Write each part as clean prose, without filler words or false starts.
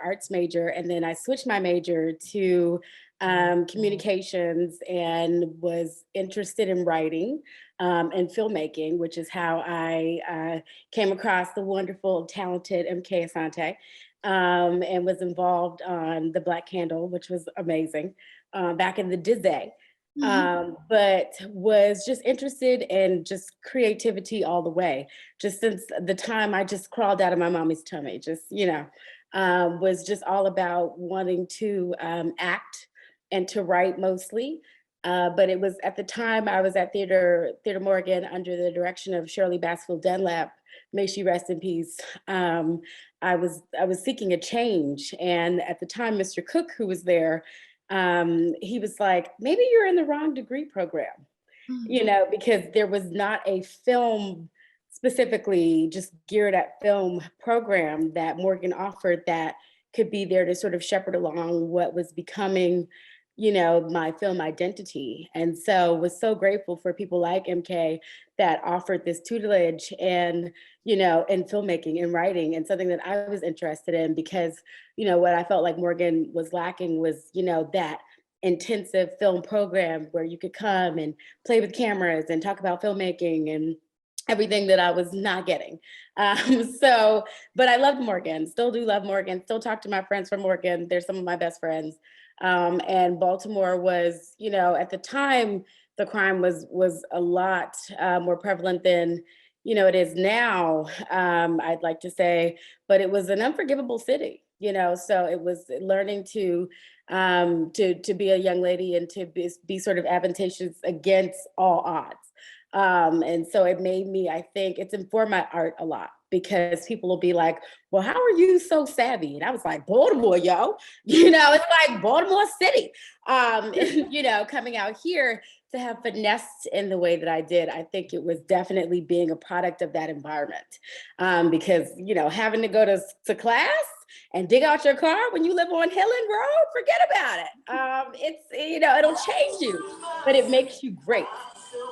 arts major, and then I switched my major to communications and was interested in writing and filmmaking, which is how I came across the wonderful, talented MK Asante, and was involved on The Black Candle, which was amazing back in the day. But was just interested in just creativity all the way. Just since the time I just crawled out of my mommy's tummy, just, was just all about wanting to act and to write mostly. But it was at the time I was at Theater Morgan under the direction of Shirley Bassfield Dunlap. May she rest in peace. I was seeking a change, and at the time, Mr. Cook, who was there, he was like, maybe you're in the wrong degree program, because there was not a film specifically just geared at film program that Morgan offered that could be there to sort of shepherd along what was becoming, my film identity. And so was so grateful for people like MK that offered this tutelage and, in filmmaking and writing, and something that I was interested in because, what I felt like Morgan was lacking was, that intensive film program where you could come and play with cameras and talk about filmmaking and everything that I was not getting. But I loved Morgan, still do love Morgan, still talk to my friends from Morgan. They're some of my best friends. And Baltimore was, at the time, the crime was a lot more prevalent than, it is now, I'd like to say, but it was an unforgivable city, so it was learning to be a young lady and to be sort of advantageous against all odds. And so it made me, I think it's informed my art a lot because people will be like, well, how are you so savvy? And I was like, Baltimore, yo, it's like Baltimore City. Coming out here to have finessed in the way that I did, I think it was definitely being a product of that environment. Because, having to go to class and dig out your car when you live on Hillen Road, forget about it. It'll change you, but it makes you great.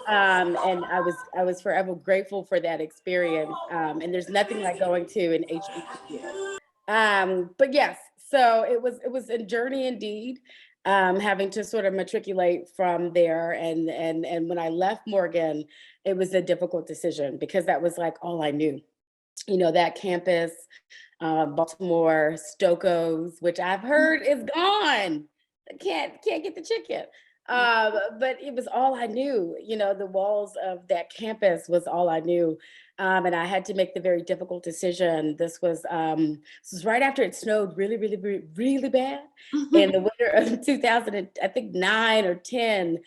And I was forever grateful for that experience. And there's nothing like going to an HBCU. But yes, so it was a journey indeed. Having to sort of matriculate from there, and when I left Morgan, it was a difficult decision because that was like all I knew. That campus, Baltimore, Stokoe's, which I've heard is gone. Can't get the chicken. But it was all I knew. The walls of that campus was all I knew. And I had to make the very difficult decision. This was right after it snowed really, really, really, really bad in the winter of 2000, I think 9 or 10.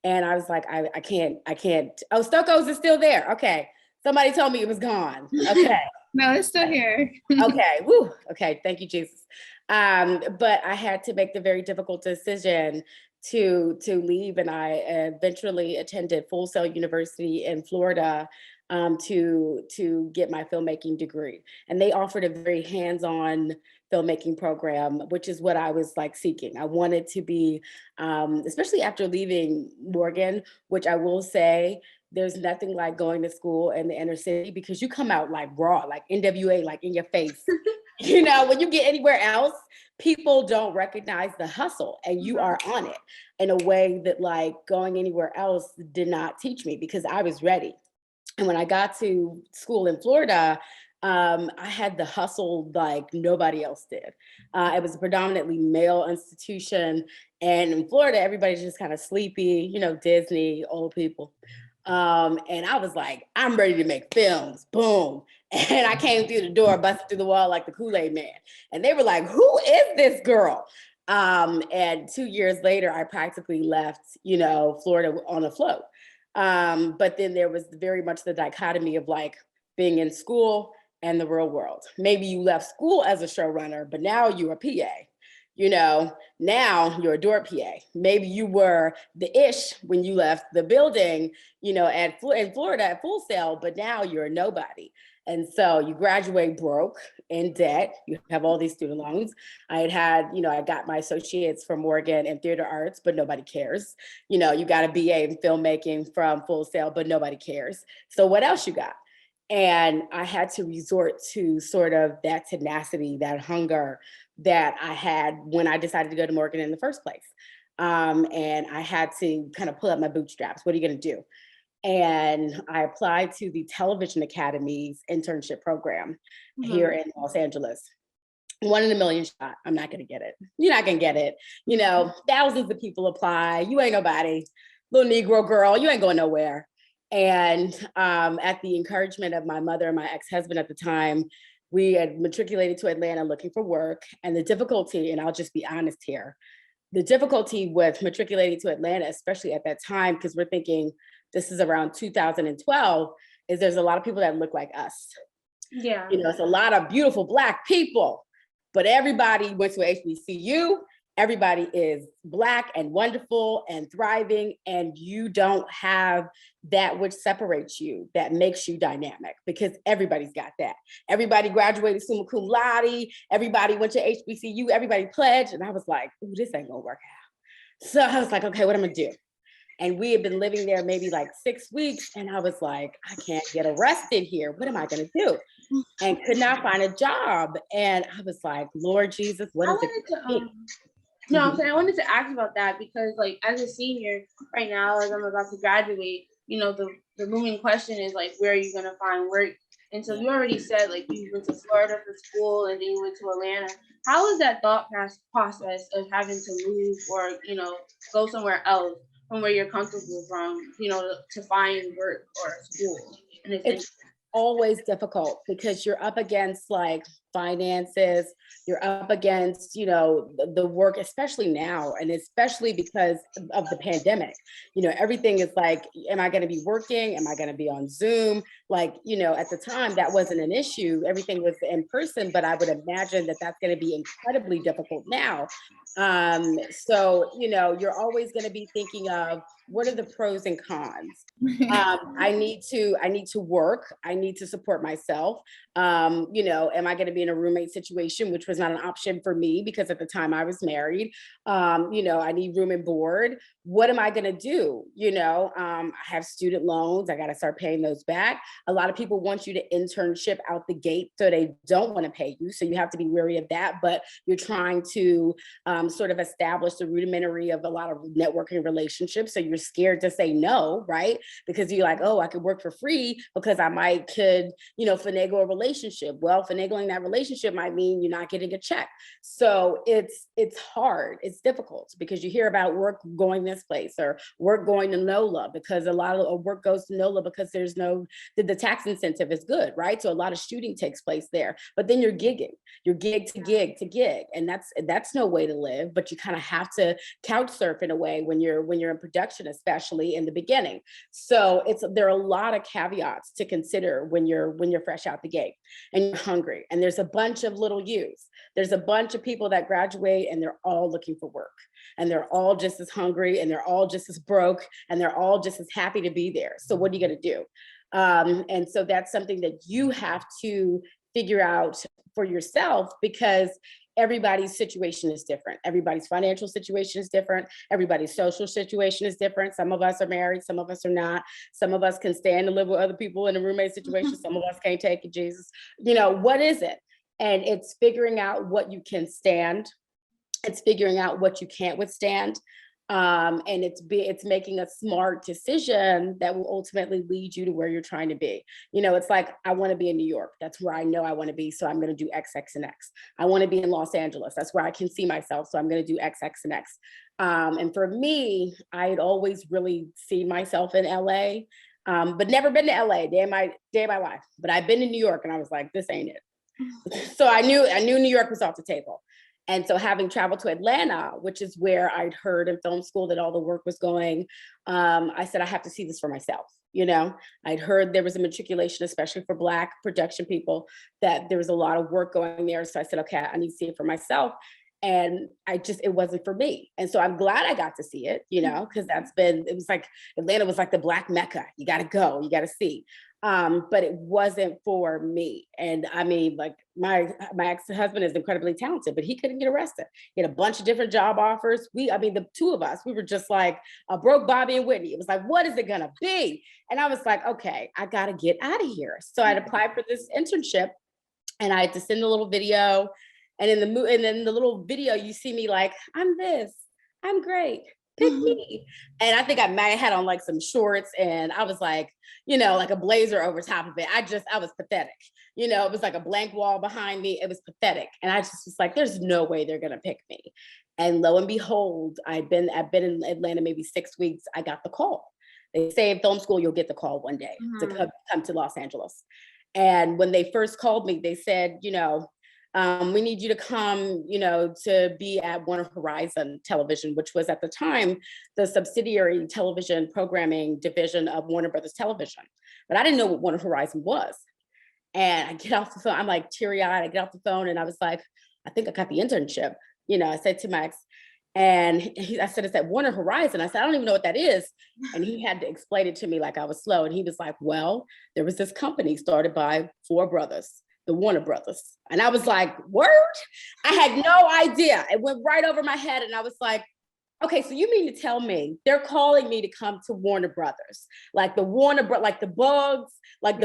And I was like, I can't. Oh, Stokoe's is still there. Okay. Somebody told me it was gone. Okay. No, it's still here. Okay. Woo. Okay. Thank you, Jesus. But I had to make the very difficult decision to leave, and I eventually attended Full Sail University in Florida to get my filmmaking degree. And they offered a very hands-on filmmaking program, which is what I was like seeking. I wanted to be, especially after leaving Morgan, which I will say, there's nothing like going to school in the inner city because you come out like raw, like NWA, like in your face. When you get anywhere else, people don't recognize the hustle and you are on it in a way that like going anywhere else did not teach me because I was ready. And when I got to school in Florida, I had the hustle like nobody else did. It was a predominantly male institution. And in Florida, everybody's just kind of sleepy, Disney, old people. And I was like, I'm ready to make films, boom. And I came through the door, busted through the wall like the Kool-Aid man. And they were like, who is this girl? And 2 years later, I practically left, Florida on a float. But then there was very much the dichotomy of like being in school and the real world. Maybe you left school as a showrunner, but now you're a PA. Now you're a door PA. Maybe you were the ish when you left the building, in Florida at Full Sail, but now you're a nobody. And so you graduate broke, in debt. You have all these student loans. I got my associates from Morgan in theater arts, but nobody cares. You got a BA in filmmaking from Full Sail, but nobody cares. So what else you got? And I had to resort to sort of that tenacity, that hunger that I had when I decided to go to Morgan in the first place. And I had to kind of pull up my bootstraps. What are you going to do? And I applied to the Television Academy's internship program here in Los Angeles. 1 in a million shot. I'm not going to get it. You're not going to get it. You know, thousands of people apply. You ain't nobody. Little Negro girl, you ain't going nowhere. And at the encouragement of my mother and my ex-husband at the time, we had matriculated to Atlanta looking for work. And the difficulty, and I'll just be honest here, the difficulty with matriculating to Atlanta, especially at that time, because we're thinking this is around 2012, is there's a lot of people that look like us. Yeah. You know, it's a lot of beautiful Black people, but everybody went to HBCU. Everybody is Black and wonderful and thriving, and you don't have that which separates you, that makes you dynamic, because everybody's got that. Everybody graduated summa cum laude, everybody went to HBCU, everybody pledged, and I was like, ooh, this ain't gonna work out. So I was like, okay, what am I gonna do? And we had been living there maybe like 6 weeks, and I was like, I can't get arrested here. What am I gonna do? And could not find a job. And I was like, Lord Jesus, what is it? No, I'm saying I wanted to ask about that because, like, as a senior right now, as I'm about to graduate, you know, the looming question is like, where are you gonna find work? And so you already said like you went to Florida for school and then you went to Atlanta. How is that thought process of having to move or, you know, go somewhere else from where you're comfortable from, you know, to find work or school? And it's always difficult because you're up against like finances, you're up against, you know, the work, especially now, and especially because of the pandemic. You know, everything is like, am I going to be working? Am I going to be on Zoom? Like, you know, at the time that wasn't an issue. Everything was in person, but I would imagine that that's going to be incredibly difficult now. So, you know, you're always going to be thinking of what are the pros and cons. I need to work. I need to support myself. You know, am I going to be in a roommate situation, which was not an option for me because at the time I was married. You know, I need room and board. What am I going to do? You know, I have student loans. I got to start paying those back. A lot of people want you to internship out the gate, so they don't want to pay you. So you have to be wary of that. But you're trying to sort of establish the rudimentary of a lot of networking relationships. So you're scared to say no, right? Because you're like, oh, I could work for free because I could, you know, finagle a relationship. Well, finagling that relationship might mean you're not getting a check. So it's hard. It's difficult because you hear about work going this place or work going to NOLA, because a lot of work goes to NOLA because there's the tax incentive is good, right? So a lot of shooting takes place there. But then you're gigging, you're gig to gig to gig, and that's no way to live. But you kind of have to couch surf in a way when you're in production, especially in the beginning. So there are a lot of caveats to consider when you're fresh out the gate and you're hungry. And there's a bunch of little U's. There's a bunch of people that graduate and they're all looking for work. And they're all just as hungry and they're all just as broke and they're all just as happy to be there. So what are you going to do? And so that's something that you have to figure out for yourself, because everybody's situation is different. Everybody's financial situation is different. Everybody's social situation is different. Some of us are married, some of us are not. Some of us can stand to live with other people in a roommate situation. Some of us can't take it, Jesus. You know, what is it? And it's figuring out what you can stand. It's figuring out what you can't withstand. And it's making a smart decision that will ultimately lead you to where you're trying to be. You know, it's like, I want to be in New York. That's where I know I want to be. So I'm going to do X, X, and X. I want to be in Los Angeles. That's where I can see myself. So I'm going to do X, X, and X. And for me, I'd always really seen myself in LA, but never been to LA day of my life. But I've been to New York and I was like, this ain't it. So I knew New York was off the table. And so having traveled to Atlanta, which is where I'd heard in film school that all the work was going, I said, I have to see this for myself. You know, I'd heard there was a matriculation, especially for Black production people, that there was a lot of work going there. So I said, okay, I need to see it for myself. And it wasn't for me. And so I'm glad I got to see it, you know, because it was like, Atlanta was like the Black Mecca. You got to go, you got to see. But it wasn't for me. And I mean, like my ex-husband is incredibly talented, but he couldn't get arrested. He had a bunch of different job offers. The two of us, we were just like a broke Bobby and Whitney. It was like, what is it gonna be? And I was like, okay, I gotta get out of here. So I'd applied for this internship, and I had to send a little video. And and then the little video, you see me like, I'm this, I'm great, pick me. And I think I had on like some shorts, and I was like, like a blazer over top of it. I was pathetic. It was like a blank wall behind me. It was pathetic. And I just was like, there's no way they're gonna pick me. And lo and behold, I've been in Atlanta maybe 6 weeks. I got the call. They say in film school, you'll get the call one day to come to Los Angeles. And when they first called me, they said, we need you to come, to be at Warner Horizon Television, which was at the time the subsidiary television programming division of Warner Brothers Television. But I didn't know what Warner Horizon was. And I get off the phone, I'm like teary-eyed. I get off the phone and I was like, I think I got the internship. I said to Max, and I said, it's at Warner Horizon. I said, I don't even know what that is. And he had to explain it to me like I was slow. And he was like, well, there was this company started by 4 brothers, the Warner Brothers. And I was like, word? I had no idea. It went right over my head. And I was like, okay, so you mean to tell me they're calling me to come to Warner Brothers, like the like the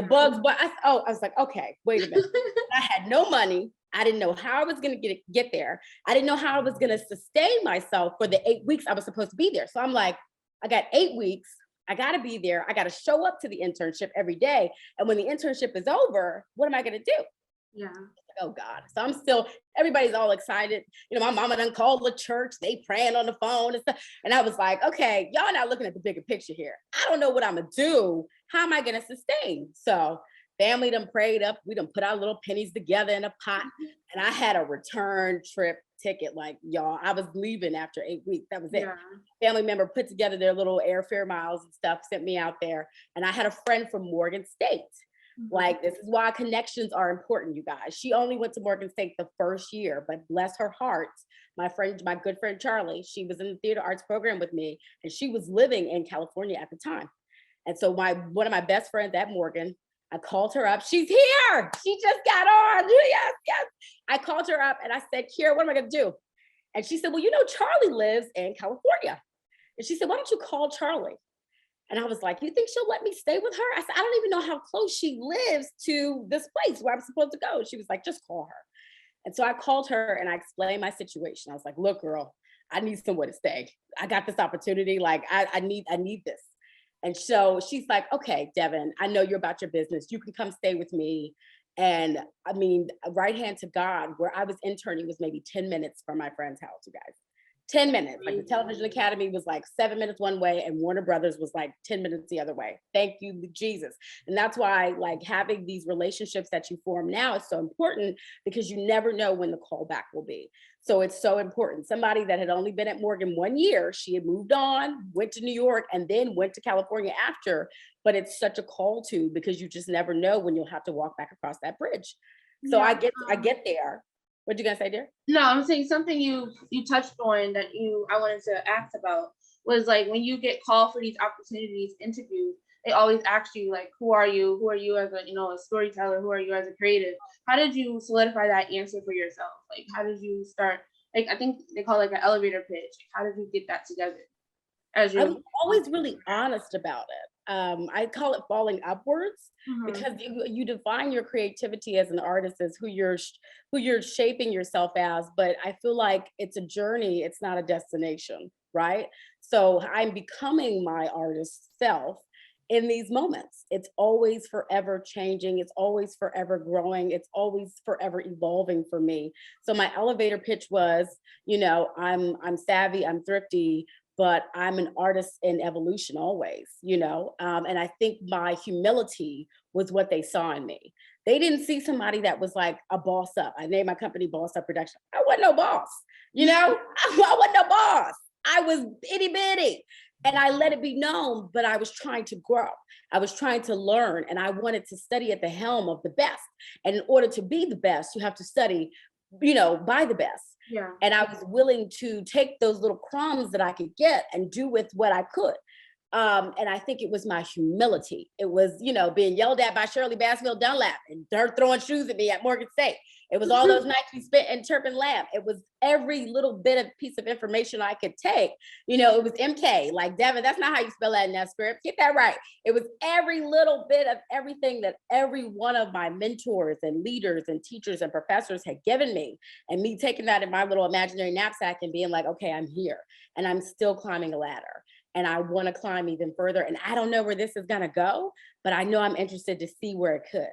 Bugs, but I was like, okay, wait a minute. I had no money. I didn't know how I was going to get there. I didn't know how I was going to sustain myself for the 8 weeks I was supposed to be there. So I'm like, I got 8 weeks. I got to be there. I got to show up to the internship every day. And when the internship is over, what am I going to do? Yeah. Oh God. So everybody's all excited. My mama done called the church. They praying on the phone and stuff. And I was like, okay, y'all not looking at the bigger picture here. I don't know what I'm going to do. How am I going to sustain? So family done prayed up. We done put our little pennies together in a pot. And I had a return trip ticket. Like, y'all, I was leaving after 8 weeks. That was it. Yeah. Family member put together their little airfare miles and stuff, sent me out there. And I had a friend from Morgan State. Like, this is why connections are important, you guys. She only went to Morgan State the first year, but bless her heart, my good friend Charlie, she was in the theater arts program with me, and she was living in California at the time. And so one of my best friends at Morgan, I called her up. She's here. She just got on. Yes, yes. I called her up and I said, Kira, what am I going to do? And she said, well, Charlie lives in California. And she said, why don't you call Charlie? And I was like, you think she'll let me stay with her? I said, I don't even know how close she lives to this place where I'm supposed to go. She was like, just call her. And so I called her and I explained my situation. I was like, look, girl, I need somewhere to stay. I got this opportunity. Like, I need this. And so she's like, okay, Devon, I know you're about your business. You can come stay with me. And I mean, right hand to God, where I was interning was maybe 10 minutes from my friend's house, you guys. 10 minutes. Like the Television Academy was like 7 minutes one way and Warner Brothers was like 10 minutes the other way. Thank you, Jesus. And that's why like having these relationships that you form now is so important, because you never know when the callback will be. So it's so important. Somebody that had only been at Morgan 1 year, she had moved on, went to New York, and then went to California after. But it's such a call to, because you just never know when you'll have to walk back across that bridge. So I get there. What you gonna say, dear? No, I'm saying something you touched on that I wanted to ask about was like when you get called for these opportunities, interviews, they always ask you like, who are you? Who are you as a storyteller? Who are you as a creative? How did you solidify that answer for yourself? Like, how did you start? Like, I think they call it like an elevator pitch. How did you get that together? I was always really honest about it. I call it falling upwards, because you define your creativity as an artist as who you're shaping yourself as. But I feel like it's a journey. It's not a destination, right? So I'm becoming my artist self in these moments. It's always forever changing. It's always forever growing. It's always forever evolving for me. So my elevator pitch was, I'm savvy, I'm thrifty, but I'm an artist in evolution always, and I think my humility was what they saw in me. They didn't see somebody that was like a boss up. I named my company Boss Up Production. I wasn't no boss, I wasn't no boss. I was itty bitty. And I let it be known, but I was trying to grow. I was trying to learn, and I wanted to study at the helm of the best. And in order to be the best, you have to study, by the best. Yeah. And I was willing to take those little crumbs that I could get and do with what I could. And I think it was my humility. It was, being yelled at by Shirley Basfield Dunlap and her throwing shoes at me at Morgan State. It was all those nights we spent in Turpin Lab. It was every little bit of piece of information I could take. It was MK, like Devon, that's not how you spell that in that script. Get that right. It was every little bit of everything that every one of my mentors and leaders and teachers and professors had given me. And me taking that in my little imaginary knapsack and being like, okay, I'm here and I'm still climbing a ladder. And I want to climb even further. And I don't know where this is going to go, but I know I'm interested to see where it could.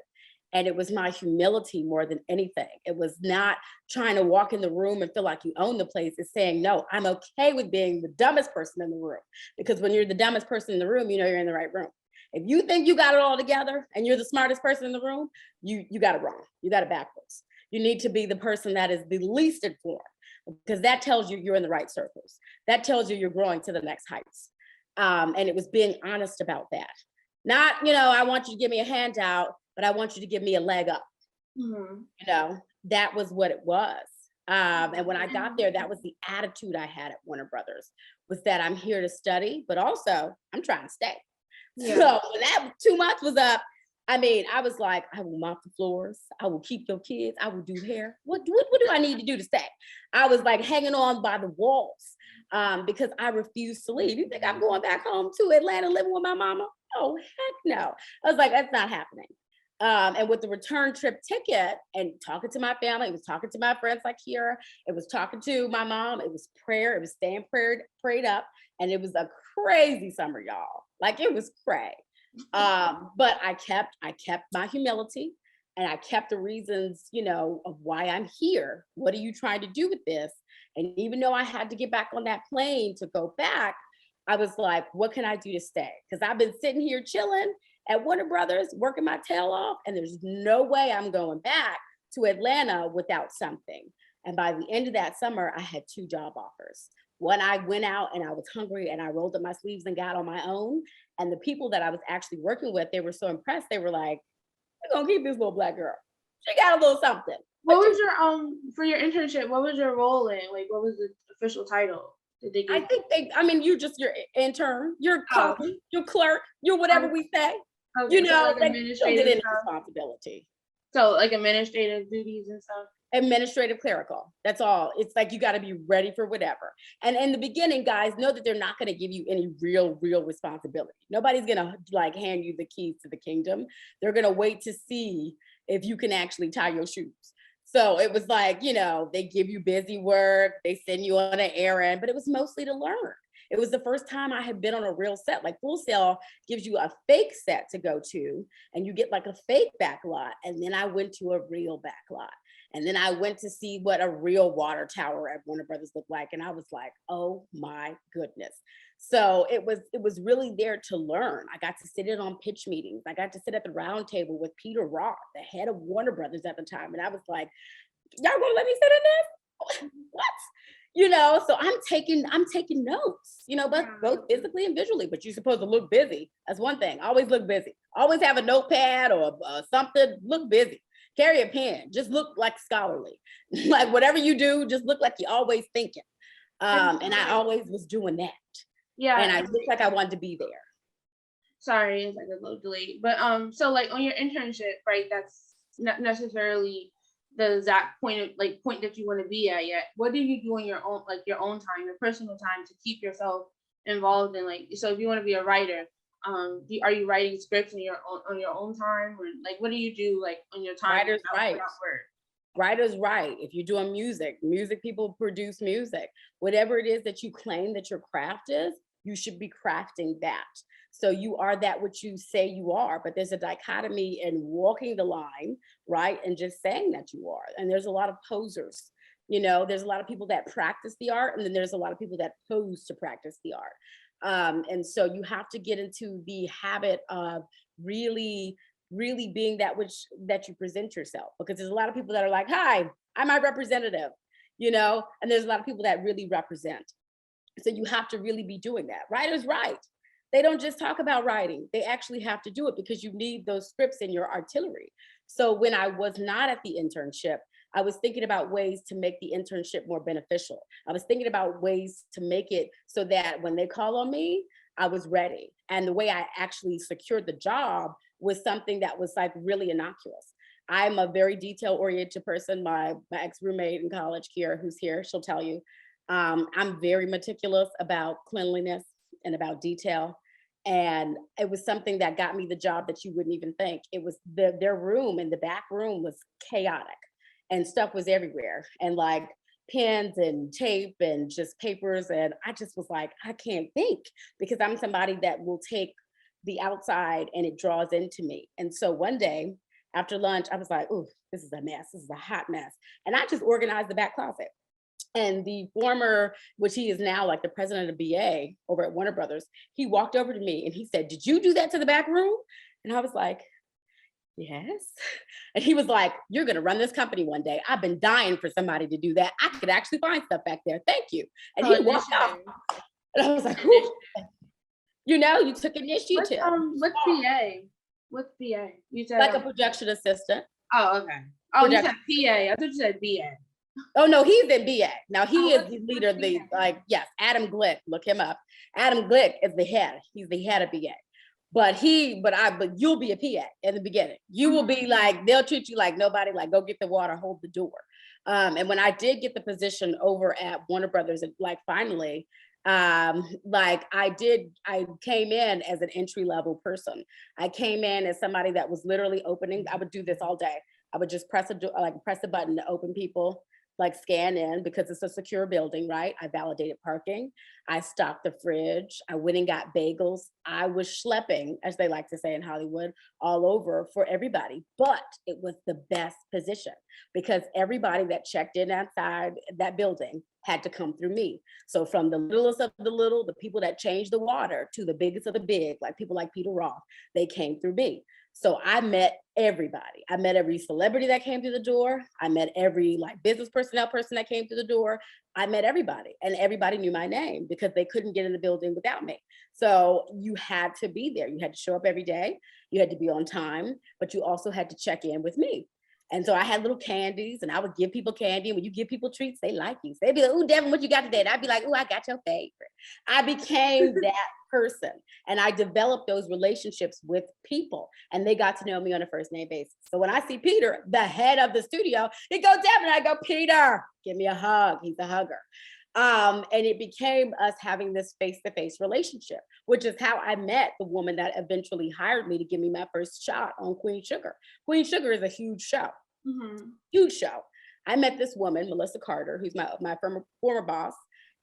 And it was my humility more than anything. It was not trying to walk in the room and feel like you own the place. It's saying, no, I'm okay with being the dumbest person in the room. Because when you're the dumbest person in the room, you know you're in the right room. If you think you got it all together and you're the smartest person in the room, you got it wrong. You got it backwards. You need to be the person that is the least informed, because that tells you you're in the right circles. That tells you you're growing to the next heights. And it was being honest about that. Not, I want you to give me a handout, but I want you to give me a leg up. That was what it was. And when I got there, that was the attitude I had at Warner Brothers, was that I'm here to study, but also I'm trying to stay. Yeah. So when that 2 months was up, I was like, I will mop the floors. I will keep your kids. I will do hair. What do I need to do to stay? I was like hanging on by the walls because I refused to leave. You think I'm going back home to Atlanta living with my mama? Oh, heck no. I was like, that's not happening. And with the return trip ticket and talking to my family, it was talking to my friends like here, it was talking to my mom, it was prayer, it was staying prayed up. And it was a crazy summer, y'all. Like it was crazy. But I kept my humility, and I kept the reasons, of why I'm here. What are you trying to do with this? And even though I had to get back on that plane to go back, I was like, what can I do to stay? Because I've been sitting here chilling at Warner Brothers, working my tail off, and there's no way I'm going back to Atlanta without something. And by the end of that summer, I had 2 job offers. When I went out and I was hungry and I rolled up my sleeves and got on my own, and the people that I was actually working with, they were so impressed. They were like, we're gonna keep this little Black girl. She got a little something. What was your, for your internship, what was your role in? Like, what was the official title? Did they give? I think you're just your intern, your copy, your clerk, your whatever we say. Okay, so like administrative responsibility. So like administrative duties and stuff. Administrative clerical. That's all. It's like you got to be ready for whatever. And in the beginning, guys, know that they're not going to give you any real responsibility. Nobody's going to like hand you the keys to the kingdom. They're going to wait to see if you can actually tie your shoes. So it was like, they give you busy work, they send you on an errand, but it was mostly to learn. It was the first time I had been on a real set. Like Full Sail gives you a fake set to go to, and you get like a fake backlot. And then I went to a real backlot. And then I went to see what a real water tower at Warner Brothers looked like. And I was like, oh my goodness. So it was really there to learn. I got to sit in on pitch meetings. I got to sit at the round table with Peter Roth, the head of Warner Brothers at the time. And I was like, y'all gonna let me sit in this? What? So I'm taking notes, but both physically and visually, but you're supposed to look busy. That's one thing. Always look busy. Always have a notepad or something, look busy. Carry a pen, just look like scholarly. Like whatever you do, just look like you're always thinking. And I always was doing that. Yeah. And I looked like I wanted to be there. Sorry, it's like a little delayed. But so like on your internship, right, that's not necessarily the exact point that you want to be at yet. What do you do on your own time, your personal time, to keep yourself involved in, like, so if you want to be a writer, are you writing scripts on your own time, or like what do you do like on your time? Writers write. If you're doing music people produce music. Whatever it is that you claim that your craft is, you should be crafting that. So you are that which you say you are, but there's a dichotomy in walking the line, right? And just saying that you are. And there's a lot of posers. There's a lot of people that practice the art, and then there's a lot of people that pose to practice the art. And so you have to get into the habit of really being that you present yourself, because there's a lot of people that are like, hi, I'm my representative, and there's a lot of people that really represent. So you have to really be doing that. Writers write. They don't just talk about writing. They actually have to do it, because you need those scripts in your artillery. So when I was not at the internship, I was thinking about ways to make the internship more beneficial. I was thinking about ways to make it so that when they call on me, I was ready. And the way I actually secured the job was something that was like really innocuous. I'm a very detail oriented person. My ex roommate in college, Kiera, who's here, she'll tell you. I'm very meticulous about cleanliness and about detail. And it was something that got me the job that you wouldn't even think. It was their room, and the back room was chaotic, and stuff was everywhere, and like pens and tape and just papers. And I just was like, I can't think, because I'm somebody that will take the outside and it draws into me. And so one day after lunch, I was like, ooh, this is a mess. This is a hot mess. And I just organized the back closet. And the former, which he is now like the president of BA over at Warner Brothers, he walked over to me and he said, did you do that to the back room? And I was like, yes. And he was like, you're going to run this company one day. I've been dying for somebody to do that. I could actually find stuff back there. Thank you. And he walked off. And I was like, you know, you took initiative. What's PA? What's PA? You said like a production assistant. Oh, okay. Oh, you said PA. I thought you said BA. Oh no, he's in BA. Now he is the leader of the, like, yes, Adam Glick, look him up. Adam Glick is the head. He's the head of BA. But you'll be a PA in the beginning. You will be like, they'll treat you like nobody, like go get the water, hold the door. And when I did get the position over at Warner Brothers, like finally, like I came in as an entry level person. I came in as somebody that was literally opening. I would do this all day. I would just press a button to open people, like scan in, because it's a secure building, right? I validated parking. I stocked the fridge. I went and got bagels. I was schlepping, as they like to say in Hollywood, all over for everybody. But it was the best position because everybody that checked in outside that building had to come through me. So from the littlest of the little, the people that changed the water, to the biggest of the big, like people like Peter Roth, they came through me. So I met everybody. I met every celebrity that came through the door. I met every like business personnel person that came through the door. I met everybody, and everybody knew my name because they couldn't get in the building without me. So you had to be there. You had to show up every day. You had to be on time, but you also had to check in with me. And so I had little candies, and I would give people candy. And when you give people treats, they like you. So they'd be like, ooh, Devon, what you got today? And I'd be like, ooh, I got your favorite. I became that person. And I developed those relationships with people, and they got to know me on a first name basis. So when I see Peter, the head of the studio, he goes, Devon, I go, Peter, give me a hug. He's a hugger. And it became us having this face-to-face relationship, which is how I met the woman that eventually hired me to give me my first shot on Queen Sugar. Queen Sugar is a huge show, huge show. I met this woman, Melissa Carter, who's my former boss,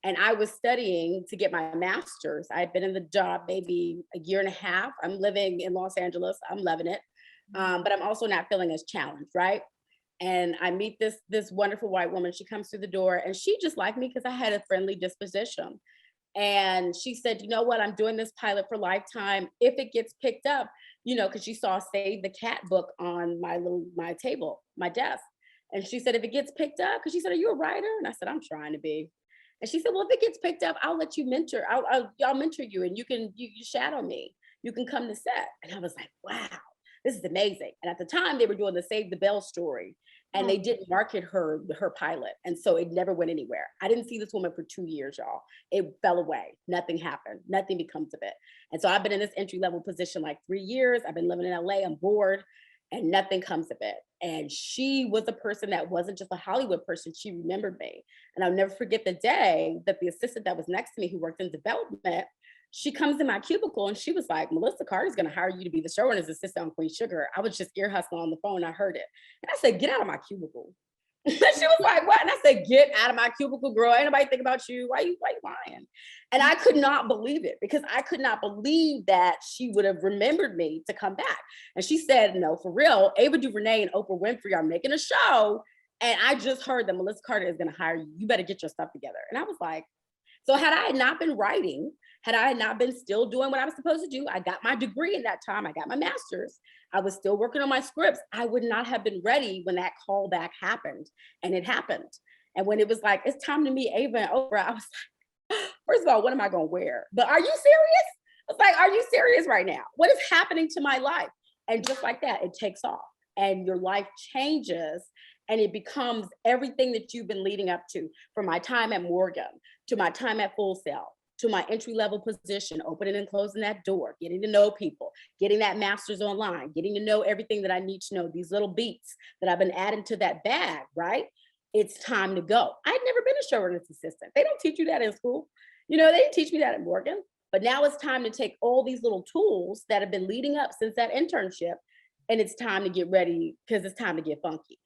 and I was studying to get my master's. I had been in the job maybe a year and a half. I'm living in Los Angeles. I'm loving it, but I'm also not feeling as challenged, right? And I meet this wonderful white woman. She comes through the door, and she just liked me because I had a friendly disposition. And she said, you know what, I'm doing this pilot for Lifetime. If it gets picked up, you know, because she saw Save the Cat book on my table, my desk. And she said, if it gets picked up, because she said, are you a writer? And I said, I'm trying to be. And she said, well, if it gets picked up, I'll let you mentor. I'll mentor you, and you shadow me. You can come to set. And I was like, wow, this is amazing. And at the time they were doing the Save the Bell story, and they didn't market her pilot. And so it never went anywhere. I didn't see this woman for 2 years, y'all. It fell away. Nothing happened. Nothing becomes of it. And so I've been in this entry level position like 3 years. I've been living in LA. I'm bored, and nothing comes of it. And she was a person that wasn't just a Hollywood person. She remembered me. And I'll never forget the day that the assistant that was next to me, who worked in development, she comes in my cubicle and she was like, Melissa Carter's going to hire you to be the showrunner's assistant on Queen Sugar. I was just ear hustling on the phone. I heard it. And I said, get out of my cubicle. She was like, what? And I said, get out of my cubicle, girl. Ain't nobody think about you. Why you lying? And I could not believe it, because I could not believe that she would have remembered me to come back. And she said, no, for real, Ava DuVernay and Oprah Winfrey are making a show. And I just heard that Melissa Carter is going to hire you. You better get your stuff together. And I was like, so had I not been writing, had I not been still doing what I was supposed to do, I got my degree in that time, I got my master's, I was still working on my scripts, I would not have been ready when that callback happened. And it happened. And when it was like, it's time to meet Ava and Oprah, I was like, first of all, what am I going to wear? But are you serious? I was like, are you serious right now? What is happening to my life? And just like that, it takes off and your life changes. And it becomes everything that you've been leading up to, from my time at Morgan, to my time at Full Sail, to my entry-level position, opening and closing that door, getting to know people, getting that master's online, getting to know everything that I need to know, these little beats that I've been adding to that bag, right? It's time to go. I'd never been a showrunner's assistant. They don't teach you that in school. They didn't teach me that at Morgan. But now it's time to take all these little tools that have been leading up since that internship, and it's time to get ready because it's time to get funky.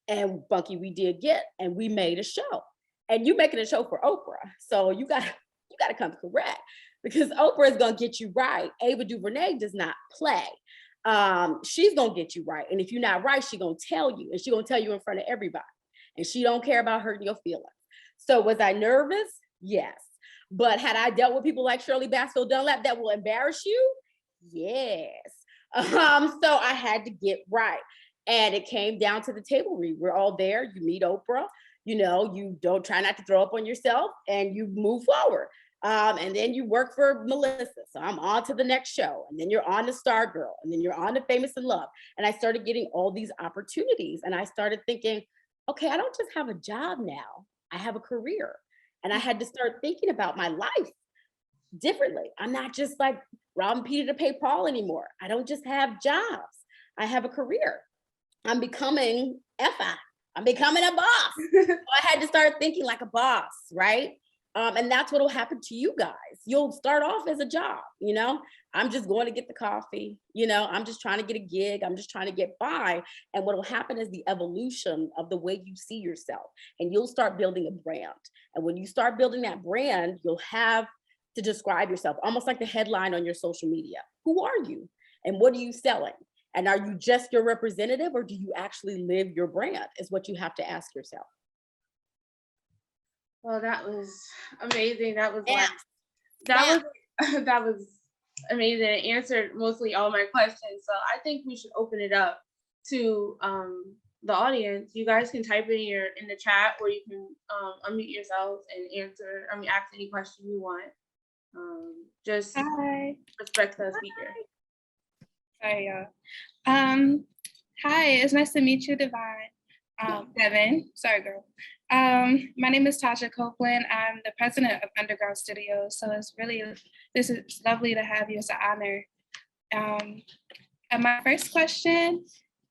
And funky we did get, and we made a show. And you making a show for Oprah, so you got to come correct, because Oprah is gonna get you right. Ava DuVernay does not play. She's gonna get you right, and if you're not right, she's gonna tell you, and she's gonna tell you in front of everybody. And she don't care about hurting your feelings. So was I nervous? Yes. But had I dealt with people like Shirley Bassfield Dunlap that will embarrass you? Yes. So I had to get right. And it came down to the table read. We're all there. You meet Oprah. You don't try not to throw up on yourself, and you move forward. And then you work for Melissa. So I'm on to the next show. And then you're on to Stargirl. And then you're on to Famous in Love. And I started getting all these opportunities. And I started thinking, okay, I don't just have a job now. I have a career. And I had to start thinking about my life differently. I'm not just like robbing Peter to pay Paul anymore. I don't just have jobs. I have a career. I'm becoming FI. I'm becoming a boss. So I had to start thinking like a boss, right? And that's what will happen to you guys. You'll start off as a job, I'm just going to get the coffee, I'm just trying to get a gig. I'm just trying to get by. And what will happen is the evolution of the way you see yourself, and you'll start building a brand. And when you start building that brand, you'll have to describe yourself almost like the headline on your social media. Who are you? And what are you selling? And are you just your representative, or do you actually live your brand, is what you have to ask yourself. Well, that was amazing. That was amazing. It answered mostly all my questions. So I think we should open it up to the audience. You guys can type in the chat, or you can unmute yourselves and ask any question you want. Just Hi. respect the speaker. Hi, y'all. Hi, it's nice to meet you, Devon. Devon, sorry, girl. My name is Tasha Copeland. I'm the president of Underground Studios. So this is lovely to have you. It's an honor. And my first question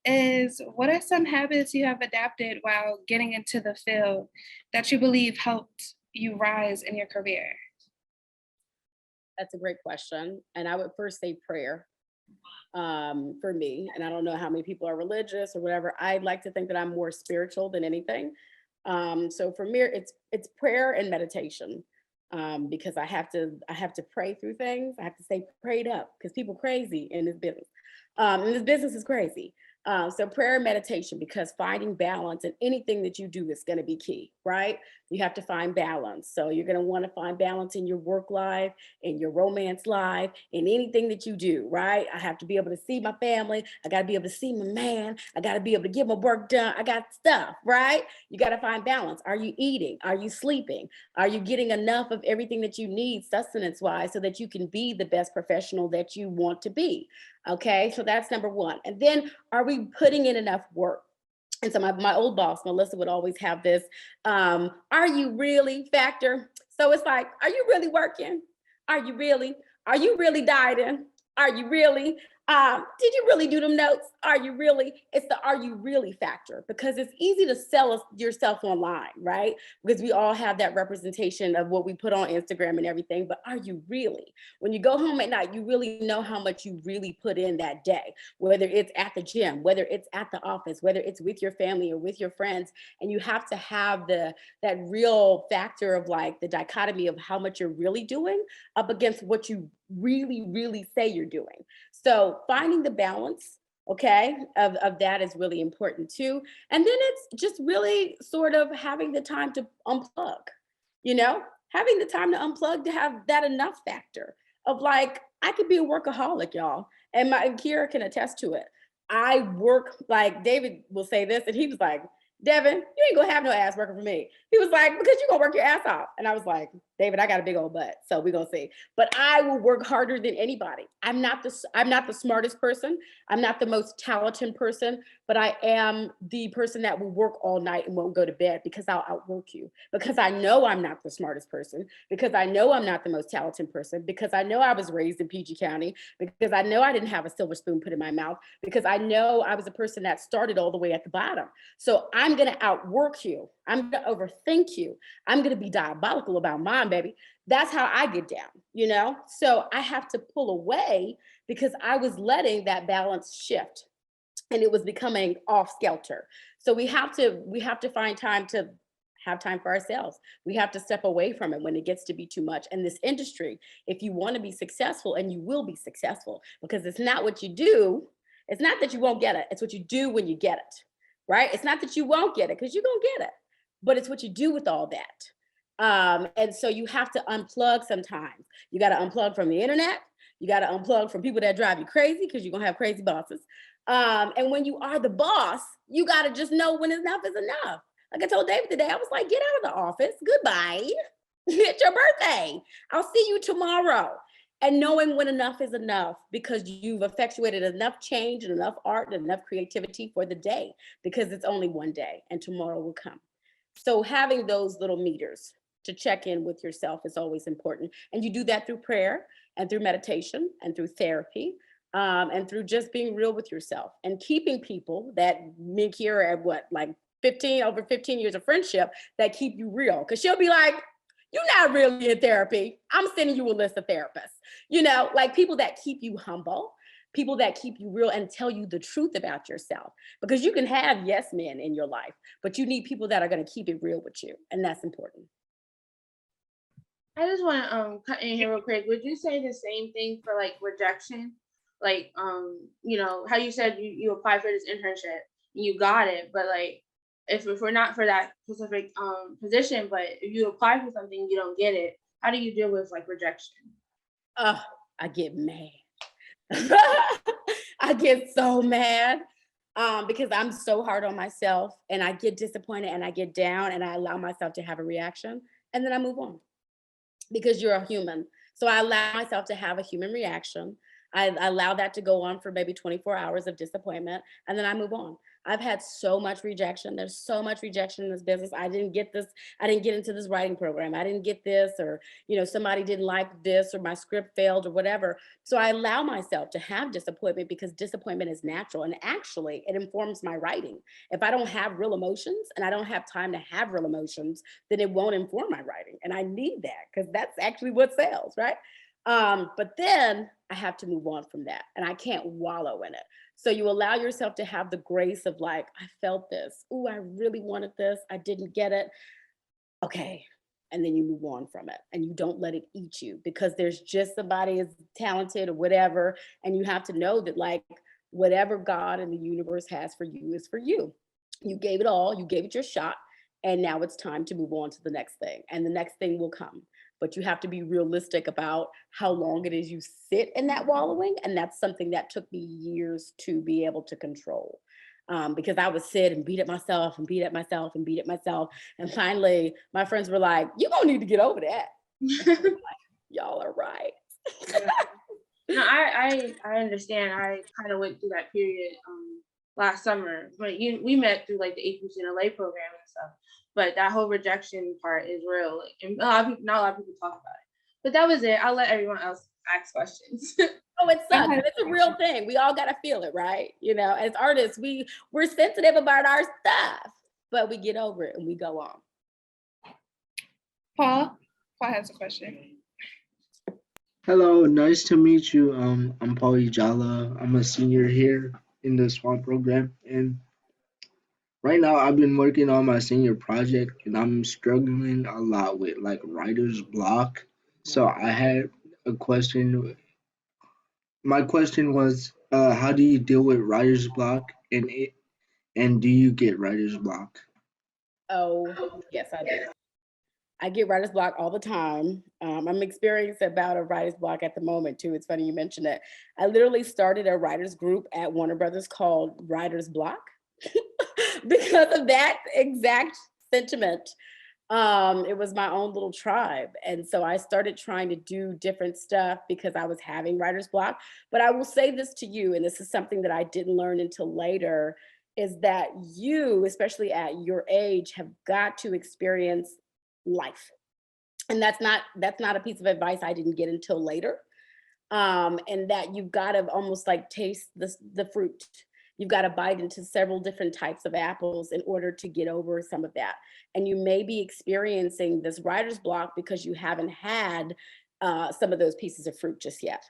is, what are some habits you have adapted while getting into the field that you believe helped you rise in your career? That's a great question. And I would first say prayer. For me, and I don't know how many people are religious or whatever. I'd like to think that I'm more spiritual than anything. So for me, it's prayer and meditation, because I have to pray through things. I have to stay prayed up, because people crazy in this business. And this business is crazy. So prayer and meditation, because finding balance in anything that you do is going to be key, right? You have to find balance. So you're going to want to find balance in your work life, in your romance life, in anything that you do, right? I have to be able to see my family. I got to be able to see my man. I got to be able to get my work done. I got stuff, right? You got to find balance. Are you eating? Are you sleeping? Are you getting enough of everything that you need sustenance wise, so that you can be the best professional that you want to be? Okay, so that's number one. And then, are we putting in enough work? And so my old boss, Melissa, would always have this, are you really factor? So it's like, are you really working? Are you really dieting? Are you really, did you really do them notes? Are you really? It's the are you really factor, because it's easy to sell yourself online, right? Because we all have that representation of what we put on Instagram and everything, but are you really? When you go home at night, you really know how much you really put in that day, whether it's at the gym, whether it's at the office, whether it's with your family or with your friends. And you have to have that real factor of like the dichotomy of how much you're really doing up against what you really say you're doing. So finding the balance, okay, of that is really important too. And then it's just really sort of having the time to unplug, having the time to unplug, to have that enough factor of like, I could be a workaholic, y'all. And Kira can attest to it. I work, like David will say this, and he was like, Devon, you ain't gonna have no ass working for me. He was like, because you're gonna work your ass off. And I was like, David, I got a big old butt, so we're gonna see. But I will work harder than anybody. I'm not the smartest person. I'm not the most talented person, but I am the person that will work all night and won't go to bed because I'll outwork you, because I know I'm not the smartest person, because I know I'm not the most talented person, because I know I was raised in PG County, because I know I didn't have a silver spoon put in my mouth, because I know I was a person that started all the way at the bottom. So I'm going to outwork you. I'm going to overthink you. I'm going to be diabolical about mine, baby. That's how I get down, you know? So I have to pull away because I was letting that balance shift and it was becoming off skelter. So we have to find time to have time for ourselves. We have to step away from it when it gets to be too much. And this industry, if you want to be successful, and you will be successful, because it's not what you do. It's not that you won't get it. It's what you do when you get it, right? It's not that you won't get it, because you're going to get it, but it's what you do with all that. And so you have to unplug sometimes. You got to unplug from the internet. You got to unplug from people that drive you crazy, because you're going to have crazy bosses. And when you are the boss, you got to just know when enough is enough. Like I told David today, I was like, get out of the office. Goodbye. It's your birthday. I'll see you tomorrow. And knowing when enough is enough, because you've effectuated enough change and enough art and enough creativity for the day, because it's only one day and tomorrow will come. So having those little meters to check in with yourself is always important. And you do that through prayer and through meditation and through therapy. And through just being real with yourself and keeping people that make here at like over 15 years of friendship that keep you real. Because she'll be like, you're not really in therapy. I'm sending you a list of therapists. You know, like people that keep you humble, people that keep you real and tell you the truth about yourself. Because you can have yes men in your life, but you need people that are going to keep it real with you. And that's important. I just want to cut in here real quick. Would you say the same thing for like rejection? Like, you know, how you said you applied for this internship and you got it, but like, if we're not for that specific position, but if you apply for something, you don't get it, how do you deal with like rejection? Oh, I get mad. I get so mad because I'm so hard on myself, and I get disappointed and I get down and I allow myself to have a reaction, and then I move on, because you're a human. So I allow myself to have a human reaction. I allow that to go on for maybe 24 hours of disappointment, and then I move on. I've had so much rejection. There's so much rejection in this business. I didn't get this. I didn't get into this writing program. I didn't get this, or, you know, somebody didn't like this, or my script failed, or whatever. So I allow myself to have disappointment, because disappointment is natural. And actually, it informs my writing. If I don't have real emotions and I don't have time to have real emotions, then it won't inform my writing. And I need that, because that's actually what sells, right? But then I have to move on from that, and I can't wallow in it. So you allow yourself to have the grace of like, I felt this. Ooh, I really wanted this. I didn't get it. Okay. And then you move on from it, and you don't let it eat you, because there's just somebody as talented or whatever. And you have to know that like whatever God and the universe has for you is for you. You gave it all, you gave it your shot. And now it's time to move on to the next thing, and the next thing will come. But you have to be realistic about how long it is you sit in that wallowing. And that's something that took me years to be able to control, because I would sit and beat at myself and beat at myself and beat at myself. And finally, my friends were like, you're going to need to get over that. Like, y'all are right. No, I understand. I kind of went through that period last summer. But we met through like the APCNLA program and stuff. But that whole rejection part is real. Like, and not a lot of people talk about it. But that was it. I'll let everyone else ask questions. Oh, it sucks. And it's a real thing. We all gotta feel it, right? You know, as artists, we're sensitive about our stuff, but we get over it and we go on. Paul has a question. Hello, nice to meet you. I'm Paul Ijala. I'm a senior here in the SWAT program, and right now I've been working on my senior project, and I'm struggling a lot with like writer's block. So I had a question. My question was, how do you deal with writer's block, and do you get writer's block? Oh, yes, I do. I get writer's block all the time. I'm experiencing about a writer's block at the moment too. It's funny you mentioned it. I literally started a writers group at Warner Brothers called Writer's Block because of that exact sentiment. It was my own little tribe. And so I started trying to do different stuff because I was having writer's block. But I will say this to you, and this is something that I didn't learn until later, is that you, especially at your age, have got to experience life. And that's not a piece of advice I didn't get until later. And that you've got to almost like taste the fruit. You've got to bite into several different types of apples in order to get over some of that. And you may be experiencing this writer's block because you haven't had some of those pieces of fruit just yet.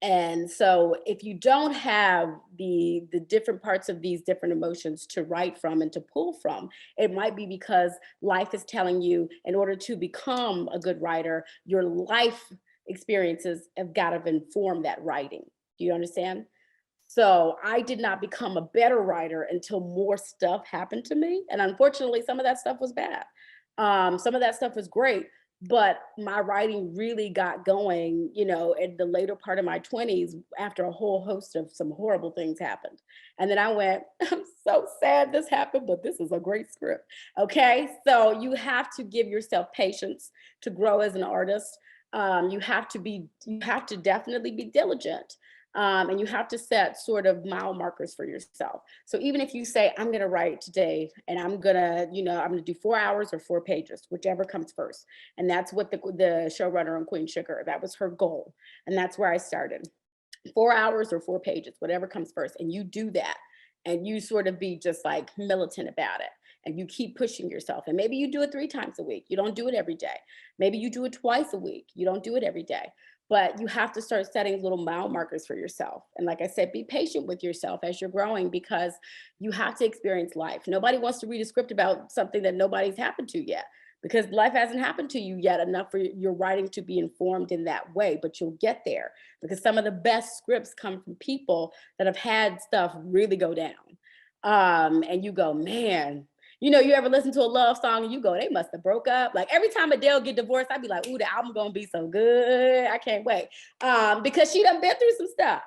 And so if you don't have the different parts of these different emotions to write from and to pull from, it might be because life is telling you, in order to become a good writer, your life experiences have got to inform that writing. Do you understand? So I did not become a better writer until more stuff happened to me. And unfortunately, some of that stuff was bad. Some of that stuff was great, but my writing really got going, you know, in the later part of my 20s after a whole host of some horrible things happened. And then I went, I'm so sad this happened, but this is a great script. Okay, so you have to give yourself patience to grow as an artist. You have to definitely be diligent. And you have to set sort of mile markers for yourself. So even if you say, I'm going to write today and I'm going to do 4 hours or 4 pages, whichever comes first. And that's what the showrunner on Queen Sugar, that was her goal. And that's where I started. 4 hours or 4 pages, whatever comes first. And you do that. And you sort of be just like militant about it. And you keep pushing yourself. And maybe you do it 3 times a week. You don't do it every day. Maybe you do it twice a week. You don't do it every day. But you have to start setting little mile markers for yourself. And like I said, be patient with yourself as you're growing, because you have to experience life. Nobody wants to read a script about something that nobody's happened to yet, because life hasn't happened to you yet enough for your writing to be informed in that way. But you'll get there, because some of the best scripts come from people that have had stuff really go down. And you go, man, you know, you ever listen to a love song and you go, they must have broke up. Like every time Adele get divorced, I'd be like, ooh, the album gonna be so good. I can't wait. Because she done been through some stuff,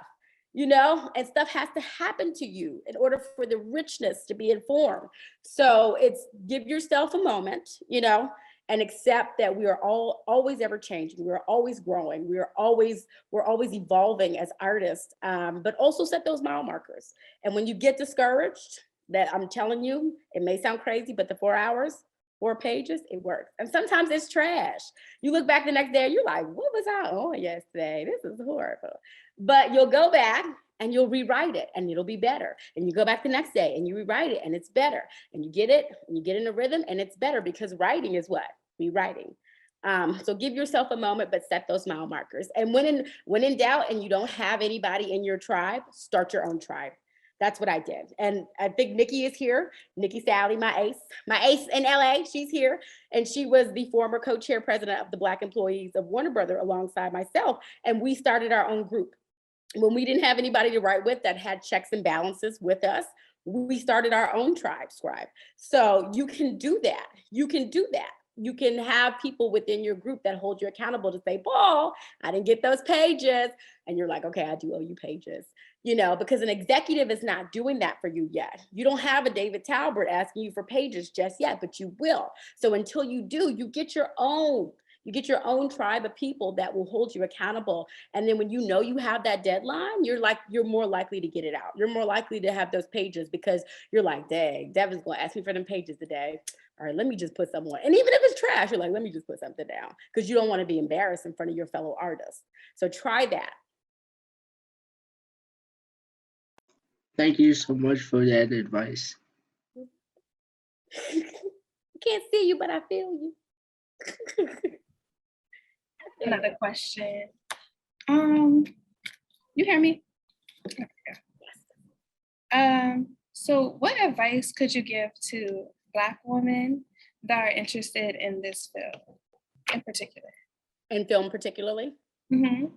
you know, and stuff has to happen to you in order for the richness to be informed. So it's give yourself a moment, you know, and accept that we are always ever changing. We're always growing. We're always evolving as artists, but also set those mile markers. And when you get discouraged, that I'm telling you, it may sound crazy, but the 4 hours, 4 pages, it works. And sometimes it's trash. You look back the next day and you're like, what was I on yesterday? This is horrible. But you'll go back and you'll rewrite it and it'll be better. And you go back the next day and you rewrite it and it's better. And you get it and you get in a rhythm and it's better, because writing is what? Rewriting. So give yourself a moment, but set those mile markers. And when in doubt and you don't have anybody in your tribe, start your own tribe. That's what I did. And I think Nikki is here. Nikki Sally, my ace in LA, she's here. And she was the former co-chair president of the Black employees of Warner Brother alongside myself. And we started our own group. When we didn't have anybody to write with that had checks and balances with us, we started our own tribe scribe. So you can do that. You can do that. You can have people within your group that hold you accountable to say, Paul, I didn't get those pages. And you're like, okay, I do owe you pages. You know, because an executive is not doing that for you yet. You don't have a David Talbert asking you for pages just yet, but you will. So until you do, you get your own tribe of people that will hold you accountable. And then when you know you have that deadline, you're more likely to get it out. You're more likely to have those pages, because you're like, dang, Devon's gonna ask me for them pages today. All right, let me just put some on. And even if it's trash, you're like, let me just put something down, because you don't want to be embarrassed in front of your fellow artists. So try that. Thank you so much for that advice. I can't see you, but I feel you. Another question. You hear me? So what advice could you give to Black women that are interested in this field in particular? In film particularly? Mm-hmm.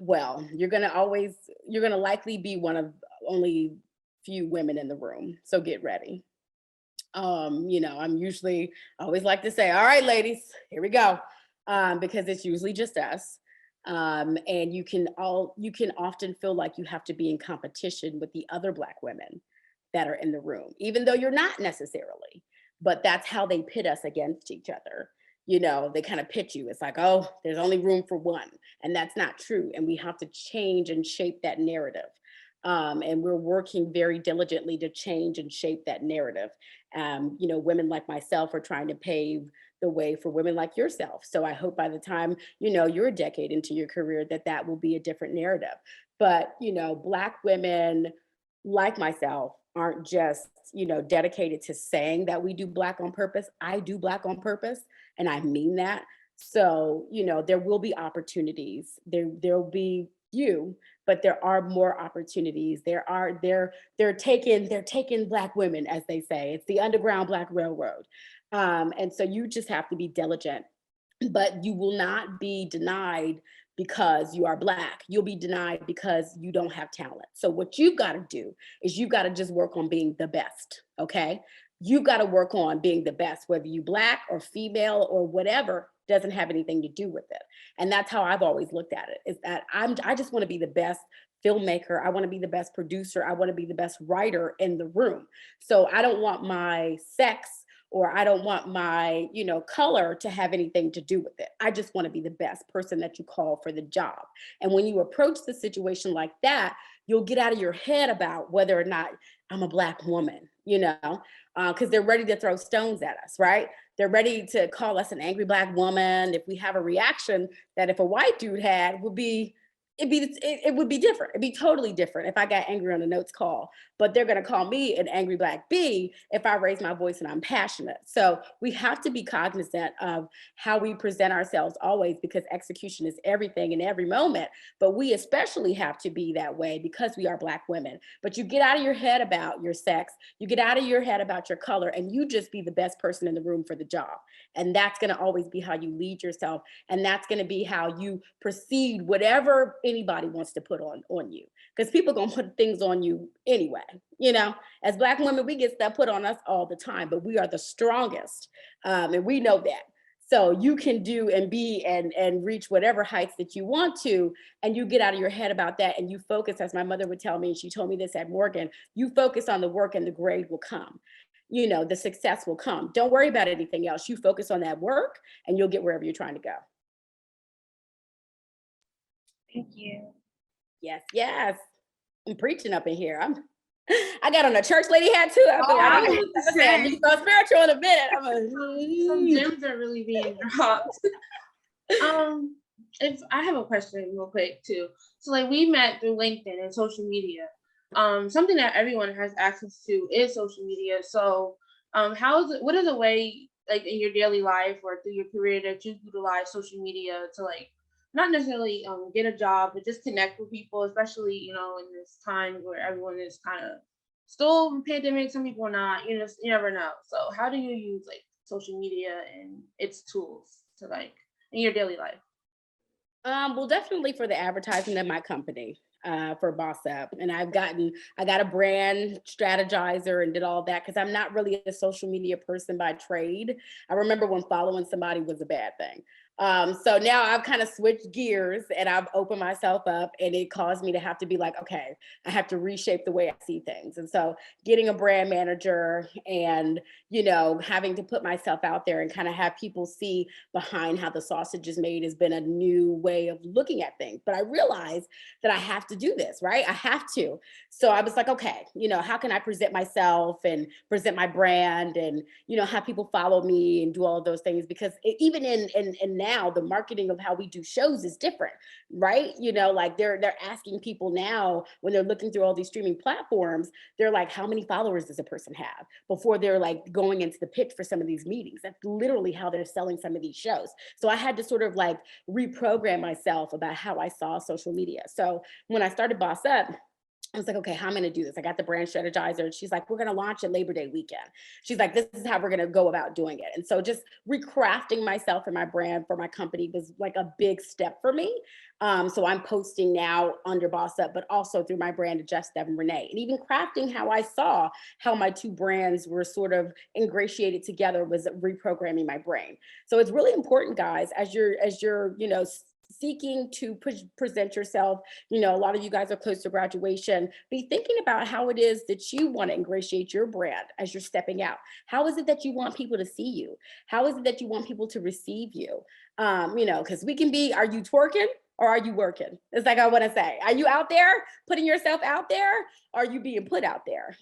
Well, you're gonna likely be one of only few women in the room. So get ready. You know, I always like to say, all right, ladies, here we go. Because it's usually just us. And you can often feel like you have to be in competition with the other Black women that are in the room, even though you're not necessarily, but that's how they pit us against each other. You know, they kind of pit you. It's like, oh, there's only room for one. And that's not true. And we have to change and shape that narrative. And we're working very diligently to change and shape that narrative. Women like myself are trying to pave the way for women like yourself. So I hope by the time, you're a decade into your career, that will be a different narrative. But, Black women like myself aren't just, dedicated to saying that we do Black on purpose. I do Black on purpose, and I mean that. So, there will be opportunities. There'll be you, but there are more opportunities. They're taking Black women, as they say. It's the Underground Black Railroad. And so you just have to be diligent, but you will not be denied because you are Black. You'll be denied because you don't have talent. So what you've got to do is you've got to just work on being the best, okay? You've got to work on being the best, whether you Black or female or whatever, doesn't have anything to do with it. And that's how I've always looked at it, is that I just want to be the best filmmaker. I want to be the best producer. I want to be the best writer in the room. So I don't want my sex, or I don't want my, color to have anything to do with it. I just want to be the best person that you call for the job. And when you approach the situation like that, you'll get out of your head about whether or not I'm a Black woman, because they're ready to throw stones at us, right? They're ready to call us an angry Black woman if we have a reaction that if a white dude had it would be different. It'd be totally different if I got angry on a notes call, but they're going to call me an angry Black bee if I raise my voice and I'm passionate. So we have to be cognizant of how we present ourselves always, because execution is everything in every moment. But we especially have to be that way because we are Black women. But you get out of your head about your sex, you get out of your head about your color, and you just be the best person in the room for the job. And that's going to always be how you lead yourself. And that's going to be how you proceed whatever anybody wants to put on you, because people gonna put things on you anyway. As Black women, we get stuff put on us all the time, but we are the strongest, and we know that. So you can do and be and reach whatever heights that you want to, and you get out of your head about that, and you focus, as my mother would tell me, and she told me this at Morgan, you focus on the work and the grade will come. The success will come. Don't worry about anything else. You focus on that work and you'll get wherever you're trying to go. Thank you. Yes, yes. I'm preaching up in here. I got on a church lady hat too. I need to go spiritual in a minute. Some gems are really being dropped. If I have a question real quick too. So like we met through LinkedIn and social media. Something that everyone has access to is social media. So what is a way, like in your daily life or through your career, that you utilize social media to like not necessarily get a job, but just connect with people, especially, in this time where everyone is kind of still pandemic, some people are not, you never know. So how do you use like social media and its tools to like in your daily life? Well, definitely for the advertising of my company, for Boss Up. And I got a brand strategizer and did all that because I'm not really a social media person by trade. I remember when following somebody was a bad thing. So now I've kind of switched gears and I've opened myself up, and it caused me to have to be like, okay, I have to reshape the way I see things. And so getting a brand manager and, having to put myself out there and kind of have people see behind how the sausage is made has been a new way of looking at things. But I realized that I have to do this, right? I have to. So I was like, okay, how can I present myself and present my brand and, have people follow me and do all of those things? Because even in now, the marketing of how we do shows is different, right? Like they're asking people now when they're looking through all these streaming platforms, they're like, how many followers does a person have before they're like going into the pitch for some of these meetings? That's literally how they're selling some of these shows. So I had to sort of like reprogram myself about how I saw social media. So when I started Boss Up, I was like, okay, how am I going to do this? I got the brand strategizer. She's like, we're going to launch it Labor Day weekend. She's like, this is how we're going to go about doing it. And so just recrafting myself and my brand for my company was like a big step for me. So I'm posting now under Boss Up, but also through my brand, Devan Renea, and even crafting how I saw how my two brands were sort of ingratiated together was reprogramming my brain. So it's really important, guys, as you're seeking to present yourself. A lot of you guys are close to graduation. Be thinking about how it is that you want to ingratiate your brand as you're stepping out. How is it that you want people to see you? How is it that you want people to receive you? Because we can be, are you twerking? or are you working? It's like I want to say, are you out there putting yourself out there? Or are you being put out there?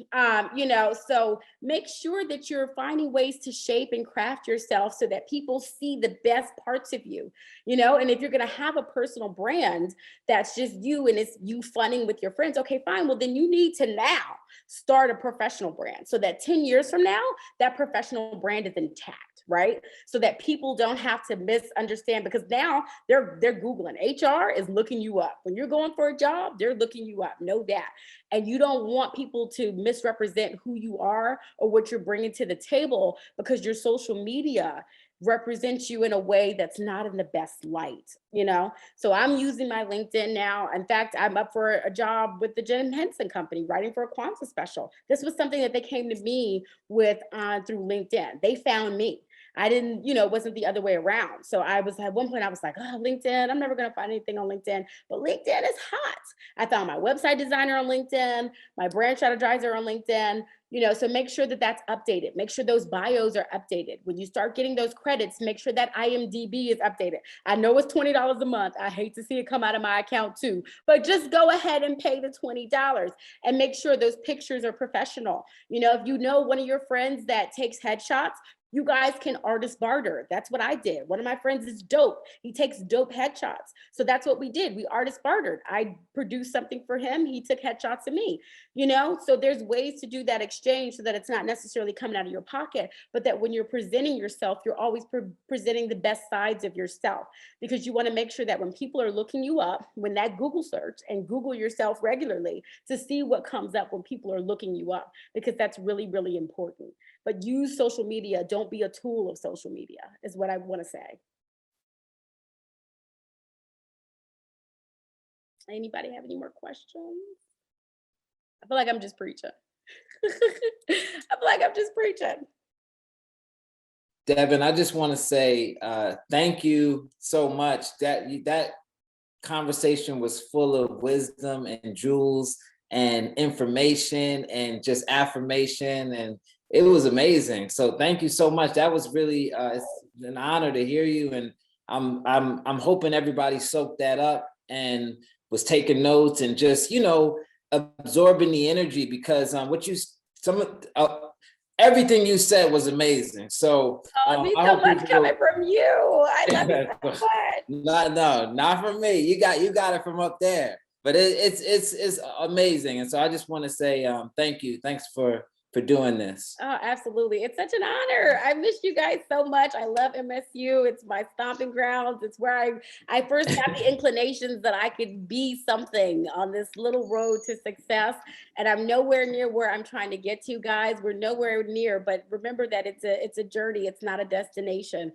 You know, so make sure that you're finding ways to shape and craft yourself so that people see the best parts of you, you know. And if you're going to have a personal brand that's just you and it's you funning with your friends, okay, fine. Well, then you need to now start a professional brand so that 10 years from now, that professional brand is intact, right? So that people don't have to misunderstand, because now they're Googling. HR is looking you up. When you're going for a job, they're looking you up. Know that. And you don't want people to misrepresent who you are or what you're bringing to the table, because your social media represents you in a way that's not in the best light, you know? So I'm using my LinkedIn now. In fact, I'm up for a job with the Jim Henson Company, writing for a Kwanzaa special. This was something that they came to me with through LinkedIn. They found me. I didn't, you know, it wasn't the other way around. So I was, at one point I was like, oh, LinkedIn, I'm never going to find anything on LinkedIn, but LinkedIn is hot. I found my website designer on LinkedIn, my brand strategizer on LinkedIn, you know, so make sure that that's updated. Make sure those bios are updated. When you start getting those credits, make sure that IMDb is updated. I know it's $20 a month. I hate to see it come out of my account too, but just go ahead and pay the $20 and make sure those pictures are professional. You know, if you know one of your friends that takes headshots, you guys can artist barter. That's what I did. One of my friends is dope. He takes dope headshots. So that's what we did. We artist bartered. I produced something for him. He took headshots of me, you know? So there's ways to do that exchange so that it's not necessarily coming out of your pocket, but that when you're presenting yourself, you're always presenting the best sides of yourself, because you want to make sure that when people are looking you up, when that Google search, and Google yourself regularly to see what comes up when people are looking you up, because that's really, really important. But use social media. Don't be a tool of social media, is what I want to say. Anybody have any more questions? I feel like I'm just preaching. I feel like I'm just preaching. Devon, I just want to say thank you so much. That conversation was full of wisdom and jewels and information and just affirmation, and it was amazing. So thank you so much. That was really it's an honor to hear you, and I'm hoping everybody soaked that up and was taking notes and just, you know, absorbing the energy, because everything you said was amazing. So it means so much coming from you. I love it so much. Not from me. You got it from up there. But it's amazing. And so I just want to say thank you. Thanks for doing this. Oh, absolutely. It's such an honor. I miss you guys so much. I love MSU. It's my stomping grounds. It's where I first got the inclinations that I could be something on this little road to success. And I'm nowhere near where I'm trying to get to, guys. We're nowhere near, but remember that it's a journey. It's not a destination.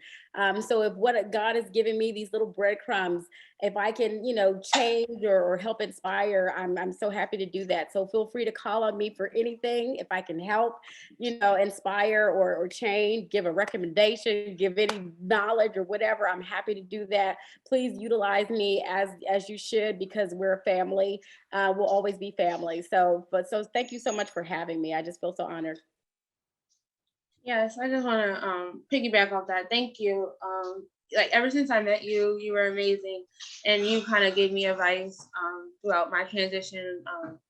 So if what God has given me, these little breadcrumbs, if I can, you know, change or help inspire, I'm so happy to do that. So feel free to call on me for anything. If I can help, you know, inspire or change, give a recommendation, give any knowledge or whatever, I'm happy to do that. Please utilize me as you should, because we're a family. We'll always be family. So thank you so much for having me. I just feel so honored. Yes, I just want to piggyback off that. Thank you. Like ever since I met you, you were amazing, and you kind of gave me advice throughout my transition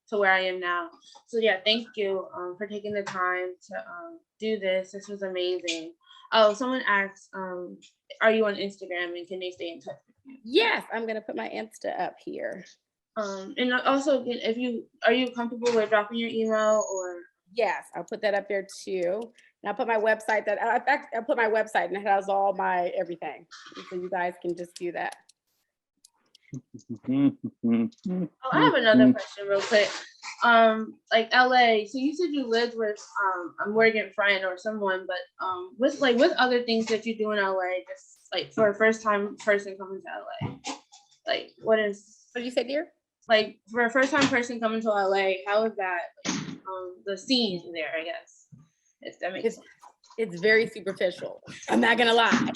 to where I am now. So yeah, thank you for taking the time to do this. This was amazing. Oh, someone asked, are you on Instagram and can they stay in touch with you? Yes, I'm gonna put my Insta up here. And also, are you comfortable with dropping your email or? Yes, I'll put that up there too. And I'll put my website I'll put my website, and it has all my everything. So you guys can just do that. Oh, I have another question real quick. Like LA, so you said you lived with a Morgan friend or someone, but with other things that you do in LA, just like for a first time person coming to LA, like what did you say, dear? Like for a first time person coming to LA, how is that, like, the scene there, I guess, if that makes sense. It's very superficial. I'm not gonna lie.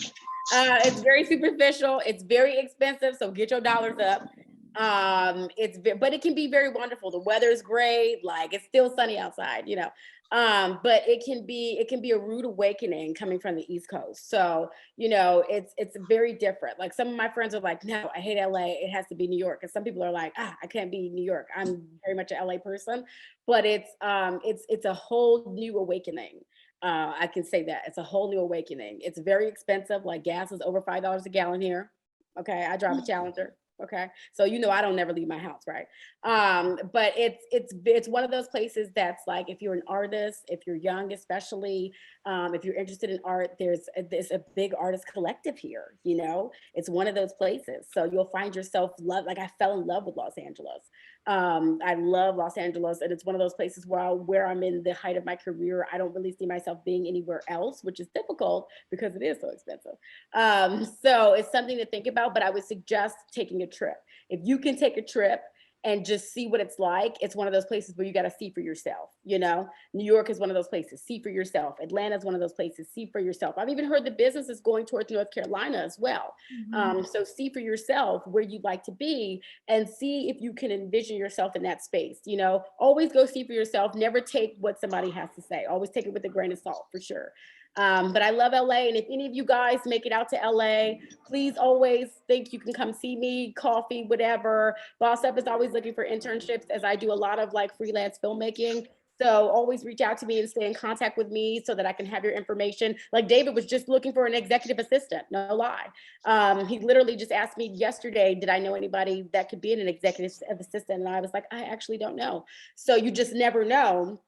It's very superficial. It's very expensive. So get your dollars up. But it can be very wonderful. The weather is great, like it's still sunny outside, you know. But it can be a rude awakening coming from the East Coast. So, you know, it's very different. Like some of my friends are like, no, I hate LA. It has to be New York. And some people are like, I can't be New York. I'm very much an LA person. But it's a whole new awakening. I can say that it's a whole new awakening. It's very expensive. Like gas is over $5 a gallon here. Okay, I drive a Challenger. Okay, so you know I don't never leave my house, right? But it's one of those places that's like, if you're an artist, if you're young, especially if you're interested in art, there's a big artist collective here. You know, it's one of those places. So you'll find yourself like I fell in love with Los Angeles. I love Los Angeles, and it's one of those places where I'm in the height of my career. I don't really see myself being anywhere else, which is difficult because it is so expensive. So it's something to think about, but I would suggest taking a trip. If you can take a trip and just see what it's like, it's one of those places where you got to see for yourself. You know, New York is one of those places, see for yourself. Atlanta is one of those places, see for yourself. I've even heard the business is going towards North Carolina as well. So see for yourself where you'd like to be and see if you can envision yourself in that space. You know, always go see for yourself. Never take what somebody has to say. Always take it with a grain of salt, for sure. But I love LA. And if any of you guys make it out to LA, please always think you can come see me, coffee, whatever. Boss Up is always looking for internships, as I do a lot of like freelance filmmaking. So always reach out to me and stay in contact with me so that I can have your information. Like David was just looking for an executive assistant, no lie. He literally just asked me yesterday, did I know anybody that could be an executive assistant? And I was like, I actually don't know. So you just never know,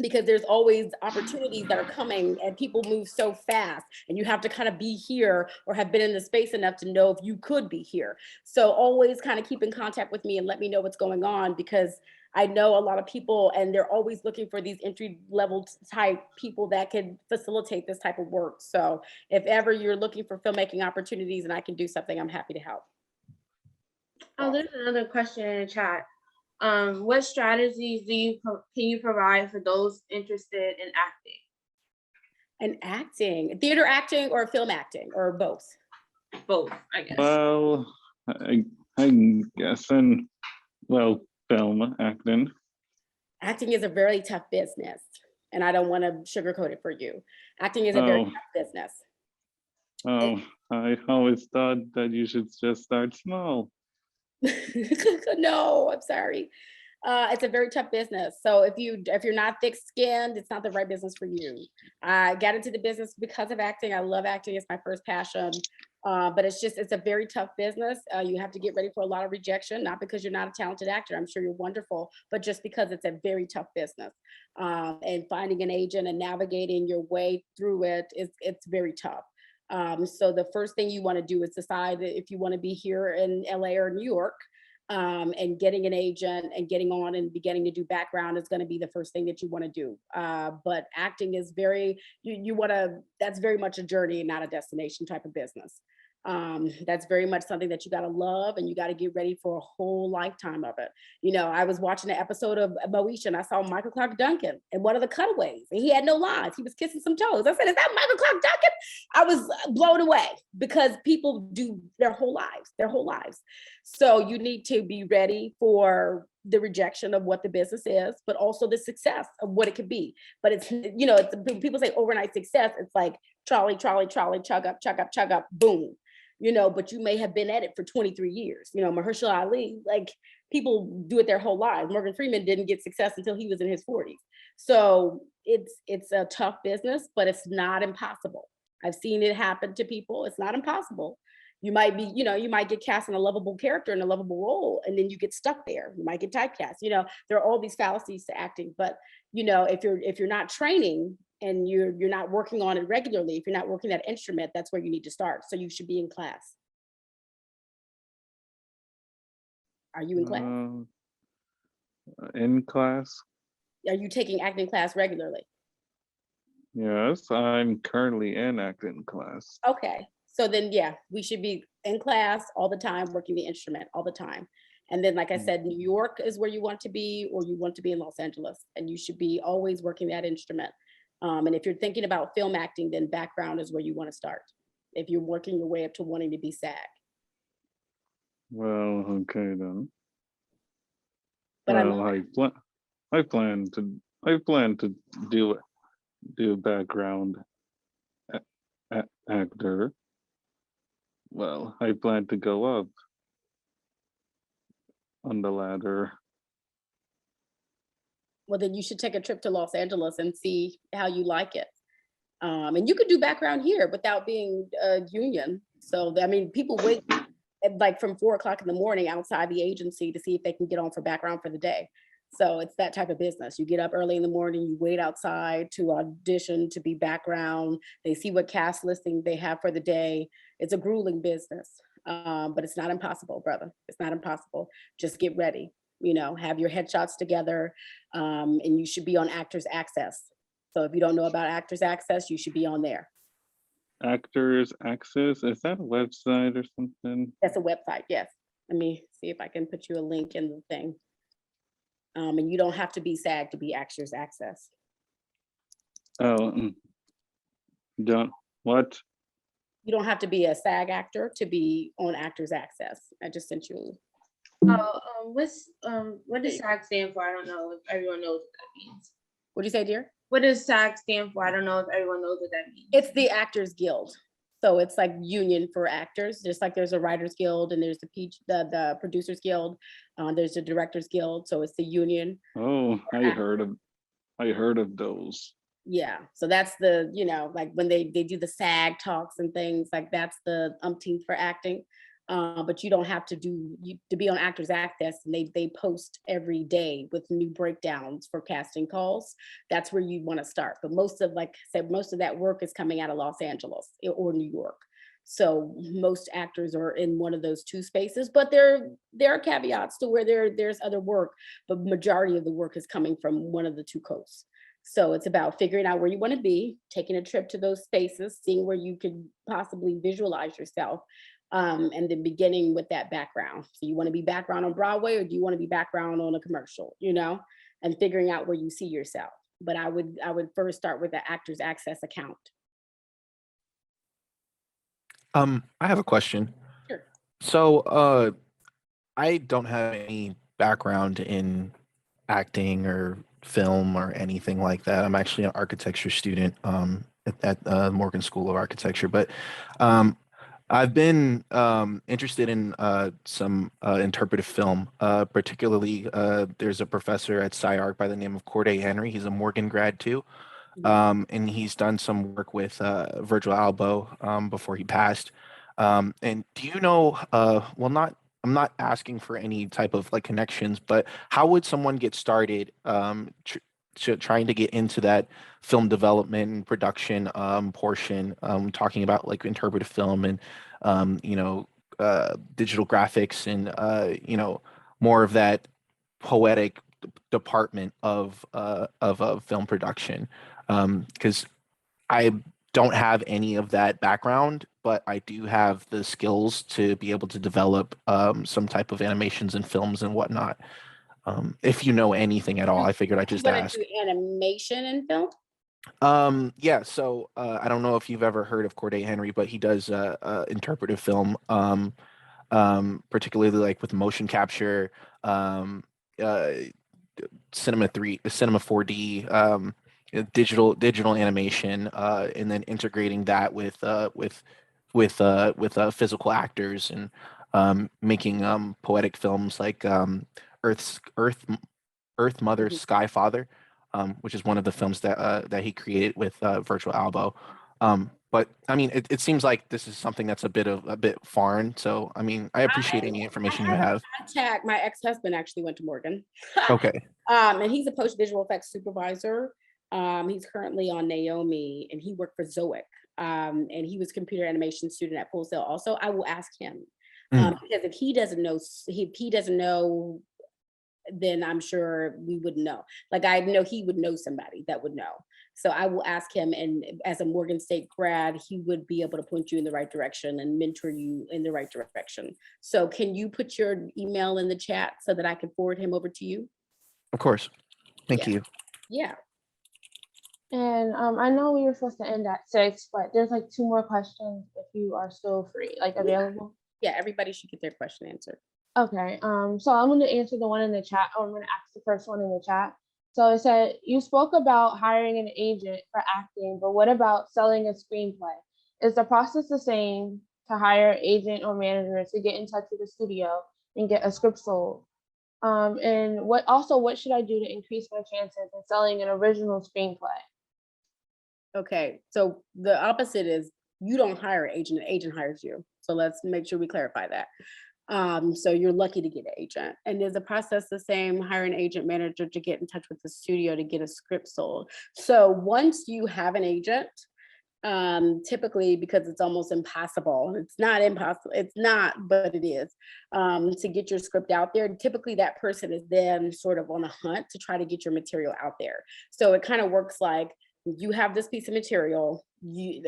because there's always opportunities that are coming and people move so fast, and you have to kind of be here or have been in the space enough to know if you could be here. So always kind of keep in contact with me and let me know what's going on, because I know a lot of people and they're always looking for these entry level type people that can facilitate this type of work. So if ever you're looking for filmmaking opportunities and I can do something, I'm happy to help. Oh, there's another question in the chat. What strategies can you provide for those interested in acting? And acting, theater acting or film acting, or both? Both, I guess. Well, I guess, film acting. Acting is a very tough business, and I don't want to sugarcoat it for you. Acting is a very tough business. Oh, I always thought that you should just start small. No, I'm sorry. It's a very tough business. So if you're not thick-skinned, it's not the right business for you. I got into the business because of acting. I love acting. It's my first passion. But it's a very tough business. You have to get ready for a lot of rejection, not because you're not a talented actor. I'm sure you're wonderful, but just because it's a very tough business. And finding an agent and navigating your way through it's very tough. So the first thing you want to do is decide if you want to be here in LA or New York, and getting an agent and getting on and beginning to do background is going to be the first thing that you want to do. But acting is that's very much a journey, not a destination type of business. That's very much something that you got to love, and you got to get ready for a whole lifetime of it. You know, I was watching an episode of Moesha and I saw Michael Clark Duncan in one of the cutaways, and he had no lines. He was kissing some toes. I said, is that Michael Clark Duncan? I was blown away, because people do their whole lives. So you need to be ready for the rejection of what the business is, but also the success of what it could be. But it's, you know, people say overnight success. It's like trolley, chug up, boom. You know, but you may have been at it for 23 years. You know, Mahershala Ali, like, people do it their whole lives. Morgan Freeman didn't get success until he was in his 40s. So it's a tough business, but it's not impossible. I've seen it happen to people. It's not impossible. You might be, you know, you might get cast in a lovable character in a lovable role, and then you get stuck there. You might get typecast. You know, there are all these fallacies to acting, but you know, if you're not training and you're not working on it regularly, if you're not working that instrument, that's where you need to start. So you should be in class. Are you in class? In class? Are you taking acting class regularly? Yes, I'm currently in acting class. Okay, so then yeah, we should be in class all the time, working the instrument all the time. And then, like I said, New York is where you want to be, or you want to be in Los Angeles, and you should be always working that instrument. And if you're thinking about film acting, then background is where you want to start, if you're working your way up to wanting to be SAG. Well, okay then. But I'm Well, I plan to do background actor. Well, I plan to go up on the ladder. well, then you should take a trip to Los Angeles and see how you like it. And you could do background here without being union. So, I mean, people wait like from 4 o'clock in the morning outside the agency to see if they can get on for background for the day. So it's that type of business. You get up early in the morning, you wait outside to audition to be background. They see what cast listing they have for the day. It's a grueling business, but it's not impossible, brother. It's not impossible. Just get ready, have your headshots together, and you should be on Actors Access. So if you don't know about Actors Access, you should be on there. Actors Access, is that a website or something? That's a website, yes. Let me see if I can put you a link in the thing. And you don't have to be SAG to be Actors Access. Oh, don't what? You don't have to be a SAG actor to be on Actors Access. I just sent you. What does SAG stand for? I don't know if everyone knows what that means. What do you say, dear? What does SAG stand for? I don't know if everyone knows what that means. It's the Actors Guild. So it's like union for actors, just like there's a Writers Guild and there's the Producers Guild. There's the Directors Guild. So it's the union. Oh, I heard of those. Yeah, so that's the, like when they do the SAG talks and things, like that's the umpteenth for acting. But you don't have to to be on Actors Access, and they post every day with new breakdowns for casting calls. That's where you want to start. But most of that work is coming out of Los Angeles or New York. So most actors are in one of those two spaces, but there are caveats to where there's other work, but majority of the work is coming from one of the two coasts. So it's about figuring out where you want to be, taking a trip to those spaces, seeing where you could possibly visualize yourself, and then beginning with that background. So you want to be background on Broadway, or do you want to be background on a commercial, and figuring out where you see yourself. But I would first start with the Actors Access account. I have a question. Sure. So, I don't have any background in acting or film or anything like that. I'm actually an architecture student at Morgan School of Architecture, but I've been interested in some interpretive film. Particularly, there's a professor at SciArc by the name of Corday Henry. He's a Morgan grad too. And he's done some work with Virgil Abloh before he passed. And do you know, I'm not asking for any type of like connections, but how would someone get started trying to get into that film development and production portion, talking about like interpretive film and, digital graphics and, more of that poetic department of film production? Because I don't have any of that background, but I do have the skills to be able to develop some type of animations and films and whatnot. If you know anything at all, I figured I'd just ask. Do animation and film? Yeah, so I don't know if you've ever heard of Corday Henry, but he does interpretive film, particularly like with motion capture, cinema 4D, digital animation, and then integrating that with physical actors and making poetic films like Earth Mother Sky Father, which is one of the films that he created with Virgil Abloh. But I mean, it seems like this is something that's a bit foreign. So I mean, I appreciate any information you have. My ex-husband actually went to Morgan. Okay. And he's a post visual effects supervisor. He's currently on Naomi, and he worked for Zoic. And he was computer animation student at Full Sail also. I will ask him because if he doesn't know, then I'm sure we wouldn't know. Like I know he would know somebody that would know. So I will ask him, and as a Morgan State grad, he would be able to point you in the right direction and mentor you in the right direction. So can you put your email in the chat so that I can forward him over to you? Of course. Thank you. Yeah. And I know we were supposed to end at 6, but there's like 2 more questions if you are still free, like available. Yeah, everybody should get their question answered. Okay, so I'm going to answer the one in the chat, or I'm going to ask the first one in the chat. So it said, you spoke about hiring an agent for acting, but what about selling a screenplay? Is the process the same to hire an agent or manager to get in touch with the studio and get a script sold? And what should I do to increase my chances in selling an original screenplay? Okay, so the opposite is you don't hire an agent hires you. So let's make sure we clarify that. So you're lucky to get an agent. And is the process the same, hire an agent manager to get in touch with the studio to get a script sold? So once you have an agent, typically, because it's almost impossible, it's not impossible, it's not, but it is, to get your script out there, typically that person is then sort of on a hunt to try to get your material out there. So it kind of works like, you have this piece of material, you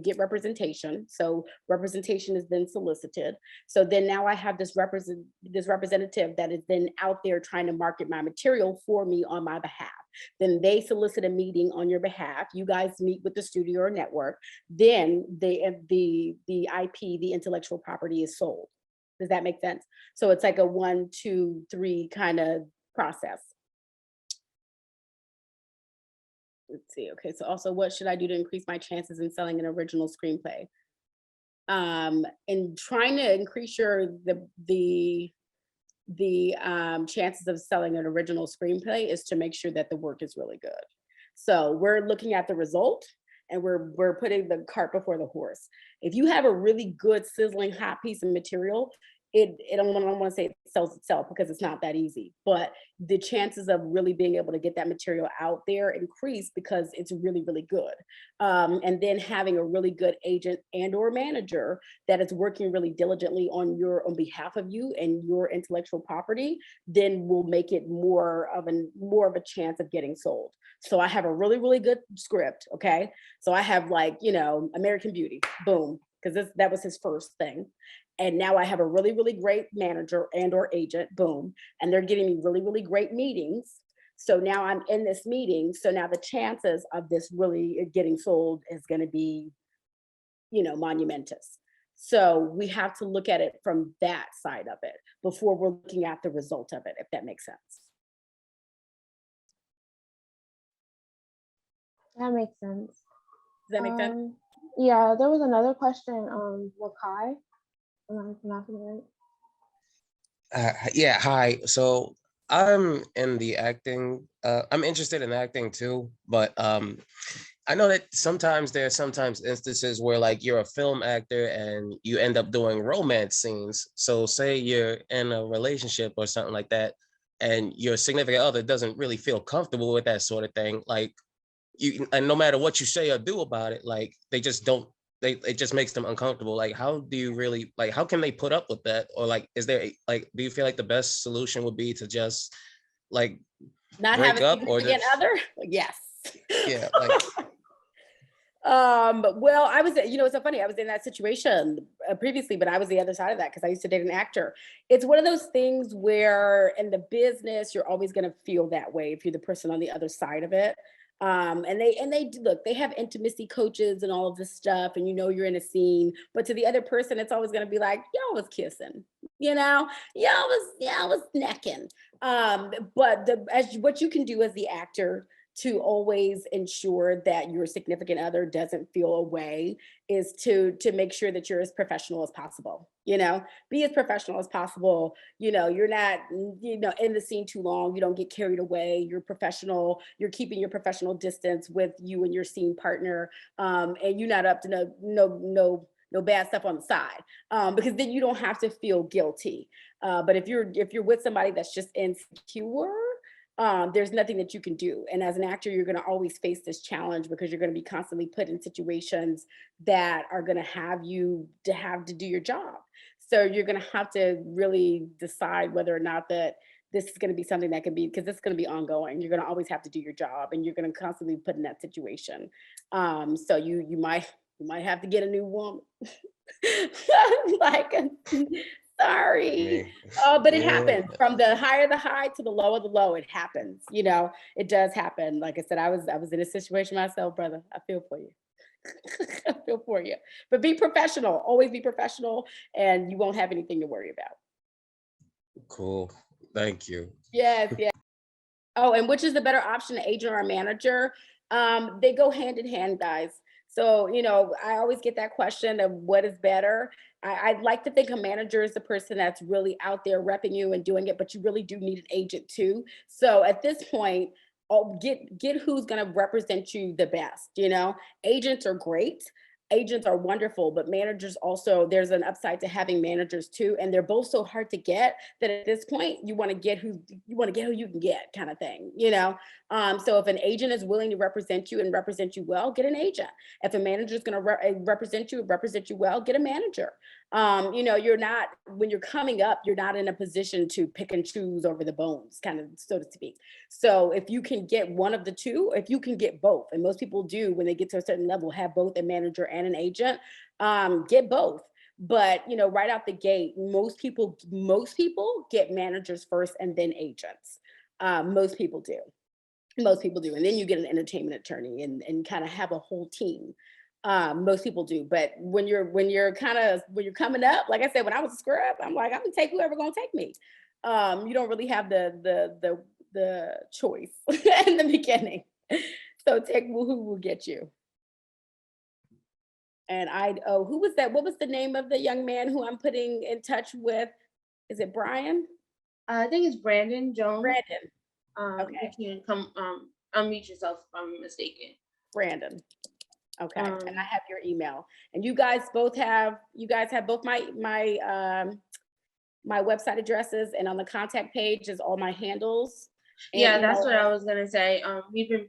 get representation. So representation is then solicited. So then now I have this representative that is then out there trying to market my material for me on my behalf. Then they solicit a meeting on your behalf. You guys meet with the studio or network. Then the IP, the intellectual property, is sold. Does that make sense? So it's like a 1, 2, 3 kind of process. Let's see. Okay, so also, what should I do to increase my chances in selling an original screenplay? And trying to increase the chances of selling an original screenplay is to make sure that the work is really good. So we're looking at the result, and we're putting the cart before the horse. If you have a really good, sizzling hot piece of material, I don't want to say it sells itself, because it's not that easy, but the chances of really being able to get that material out there increase because it's really, really good. And then having a really good agent and or manager that is working really diligently on behalf of you and your intellectual property, then will make it more of a chance of getting sold. So I have a really, really good script. Okay. So I have, like, American Beauty, boom, because that was his first thing. And now I have a really, really great manager and or agent, boom, and they're getting me really, really great meetings. So now I'm in this meeting. So now the chances of this really getting sold is going to be, monumentous. So we have to look at it from that side of it before we're looking at the result of it, if that makes sense. That makes sense. Does that make sense? Yeah, there was another question, Wakai. Am I pronouncing it right? Yeah, hi. So I'm in the acting. I'm interested in acting too, but I know that there are sometimes instances where, like, you're a film actor and you end up doing romance scenes. So say you're in a relationship or something like that, and your significant other doesn't really feel comfortable with that sort of thing. Like, and no matter what you say or do about it, like, they just don't. It just makes them uncomfortable. Like, how do you really, like, how can they put up with that? Or, like, do you feel like the best solution would be to just, like, Not have break a up, or significant just, other? Yes. yeah, like, Well, I was, it's so funny. I was in that situation previously, but I was the other side of that because I used to date an actor. It's one of those things where in the business, you're always going to feel that way if you're the person on the other side of it. And they look, they have intimacy coaches and all of this stuff, and you're in a scene, but to the other person, it's always going to be like, y'all was kissing, y'all was necking. But what you can do as the actor to always ensure that your significant other doesn't feel away is to make sure that you're as professional as possible. Be as professional as possible. You're not, in the scene too long. You don't get carried away. You're professional. You're keeping your professional distance with you and your scene partner, and you're not up to no bad stuff on the side, because then you don't have to feel guilty. But if you're with somebody that's just insecure, there's nothing that you can do. And as an actor, you're going to always face this challenge because you're going to be constantly put in situations that are going to have to do your job. So you're going to have to really decide whether or not that this is going to be something that can be, because this is going to be ongoing. You're going to always have to do your job, and you're going to constantly be put in that situation. So you might have to get a new woman. Like, sorry. But it happens. From the higher the high to the lower the low, it happens. It does happen. Like I said, I was in a situation myself, brother. I feel for you. I feel for you. But be professional. Always be professional, and you won't have anything to worry about. Cool. Thank you. Yes, yes. Oh, and which is the better option, an agent or a manager? They go hand in hand, guys. So, you know, I always get that question of what is better. I'd like to think a manager is the person that's really out there repping you and doing it, but you really do need an agent too. So at this point, get who's going to represent you the best. You know, agents are great. Agents are wonderful, but managers also, there's an upside to having managers too. And they're both so hard to get that at this point, you want to get who you can get, kind of thing, you know? So if an agent is willing to represent you and represent you well, get an agent. If a manager is going to represent you well, get a manager. You know, you're not, when you're coming up, you're not in a position to pick and choose over the bones, kind of, so to speak. So if you can get one of the two, if you can get both, and most people do when they get to a certain level, have both a manager and an agent, get both. But, you know, right out the gate, most people get managers first and then agents. Most people do. And then you get an entertainment attorney and kind of have a whole team. Most people do, but when you're coming up, like I said, when I was a scrub, I'm like, I'm gonna take whoever gonna take me. You don't really have the choice in the beginning. So take who will get you. And who was that? What was the name of the young man who I'm putting in touch with? Is it Brian? I think it's Brandon Jones. Brandon. Okay. You can come unmute yourself if I'm mistaken. Brandon. Okay. And I have your email. And you guys have both my website addresses, and on the contact page is all my handles. Yeah, that's what I was gonna say. We've been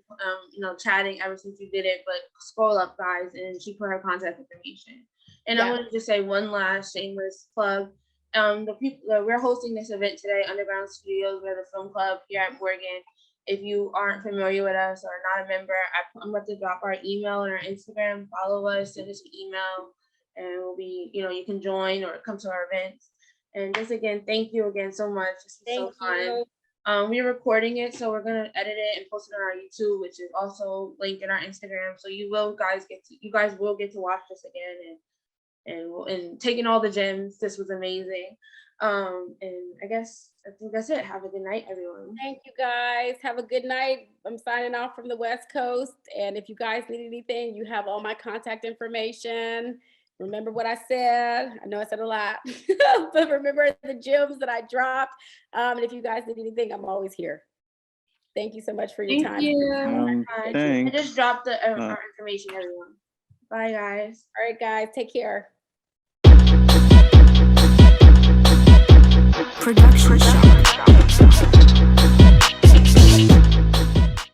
chatting ever since you did it, but scroll up, guys, and she put her contact information. And yeah. I want to just say one last shameless plug. We're hosting this event today, Underground Studios. We're the film club here at Morgan. If you aren't familiar with us or not a member, I'm about to drop our email and our Instagram. Follow us, send us an email, and we'll be, you can join or come to our events. And just again, thank you again so much. This was so fun. We're recording it, so we're gonna edit it and post it on our YouTube, which is also linked in our Instagram. So you guys will get to watch this again and taking all the gems. This was amazing. And I think that's it. Have a good night, everyone. Thank you, guys. Have a good night. I'm signing off from the West Coast. And if you guys need anything, you have all my contact information. Remember what I said. I know I said a lot, but remember the gems that I dropped. And if you guys need anything, I'm always here. Thank you so much for your time. I just dropped our information, everyone. Bye, guys. All right, guys. Take care. Production shop.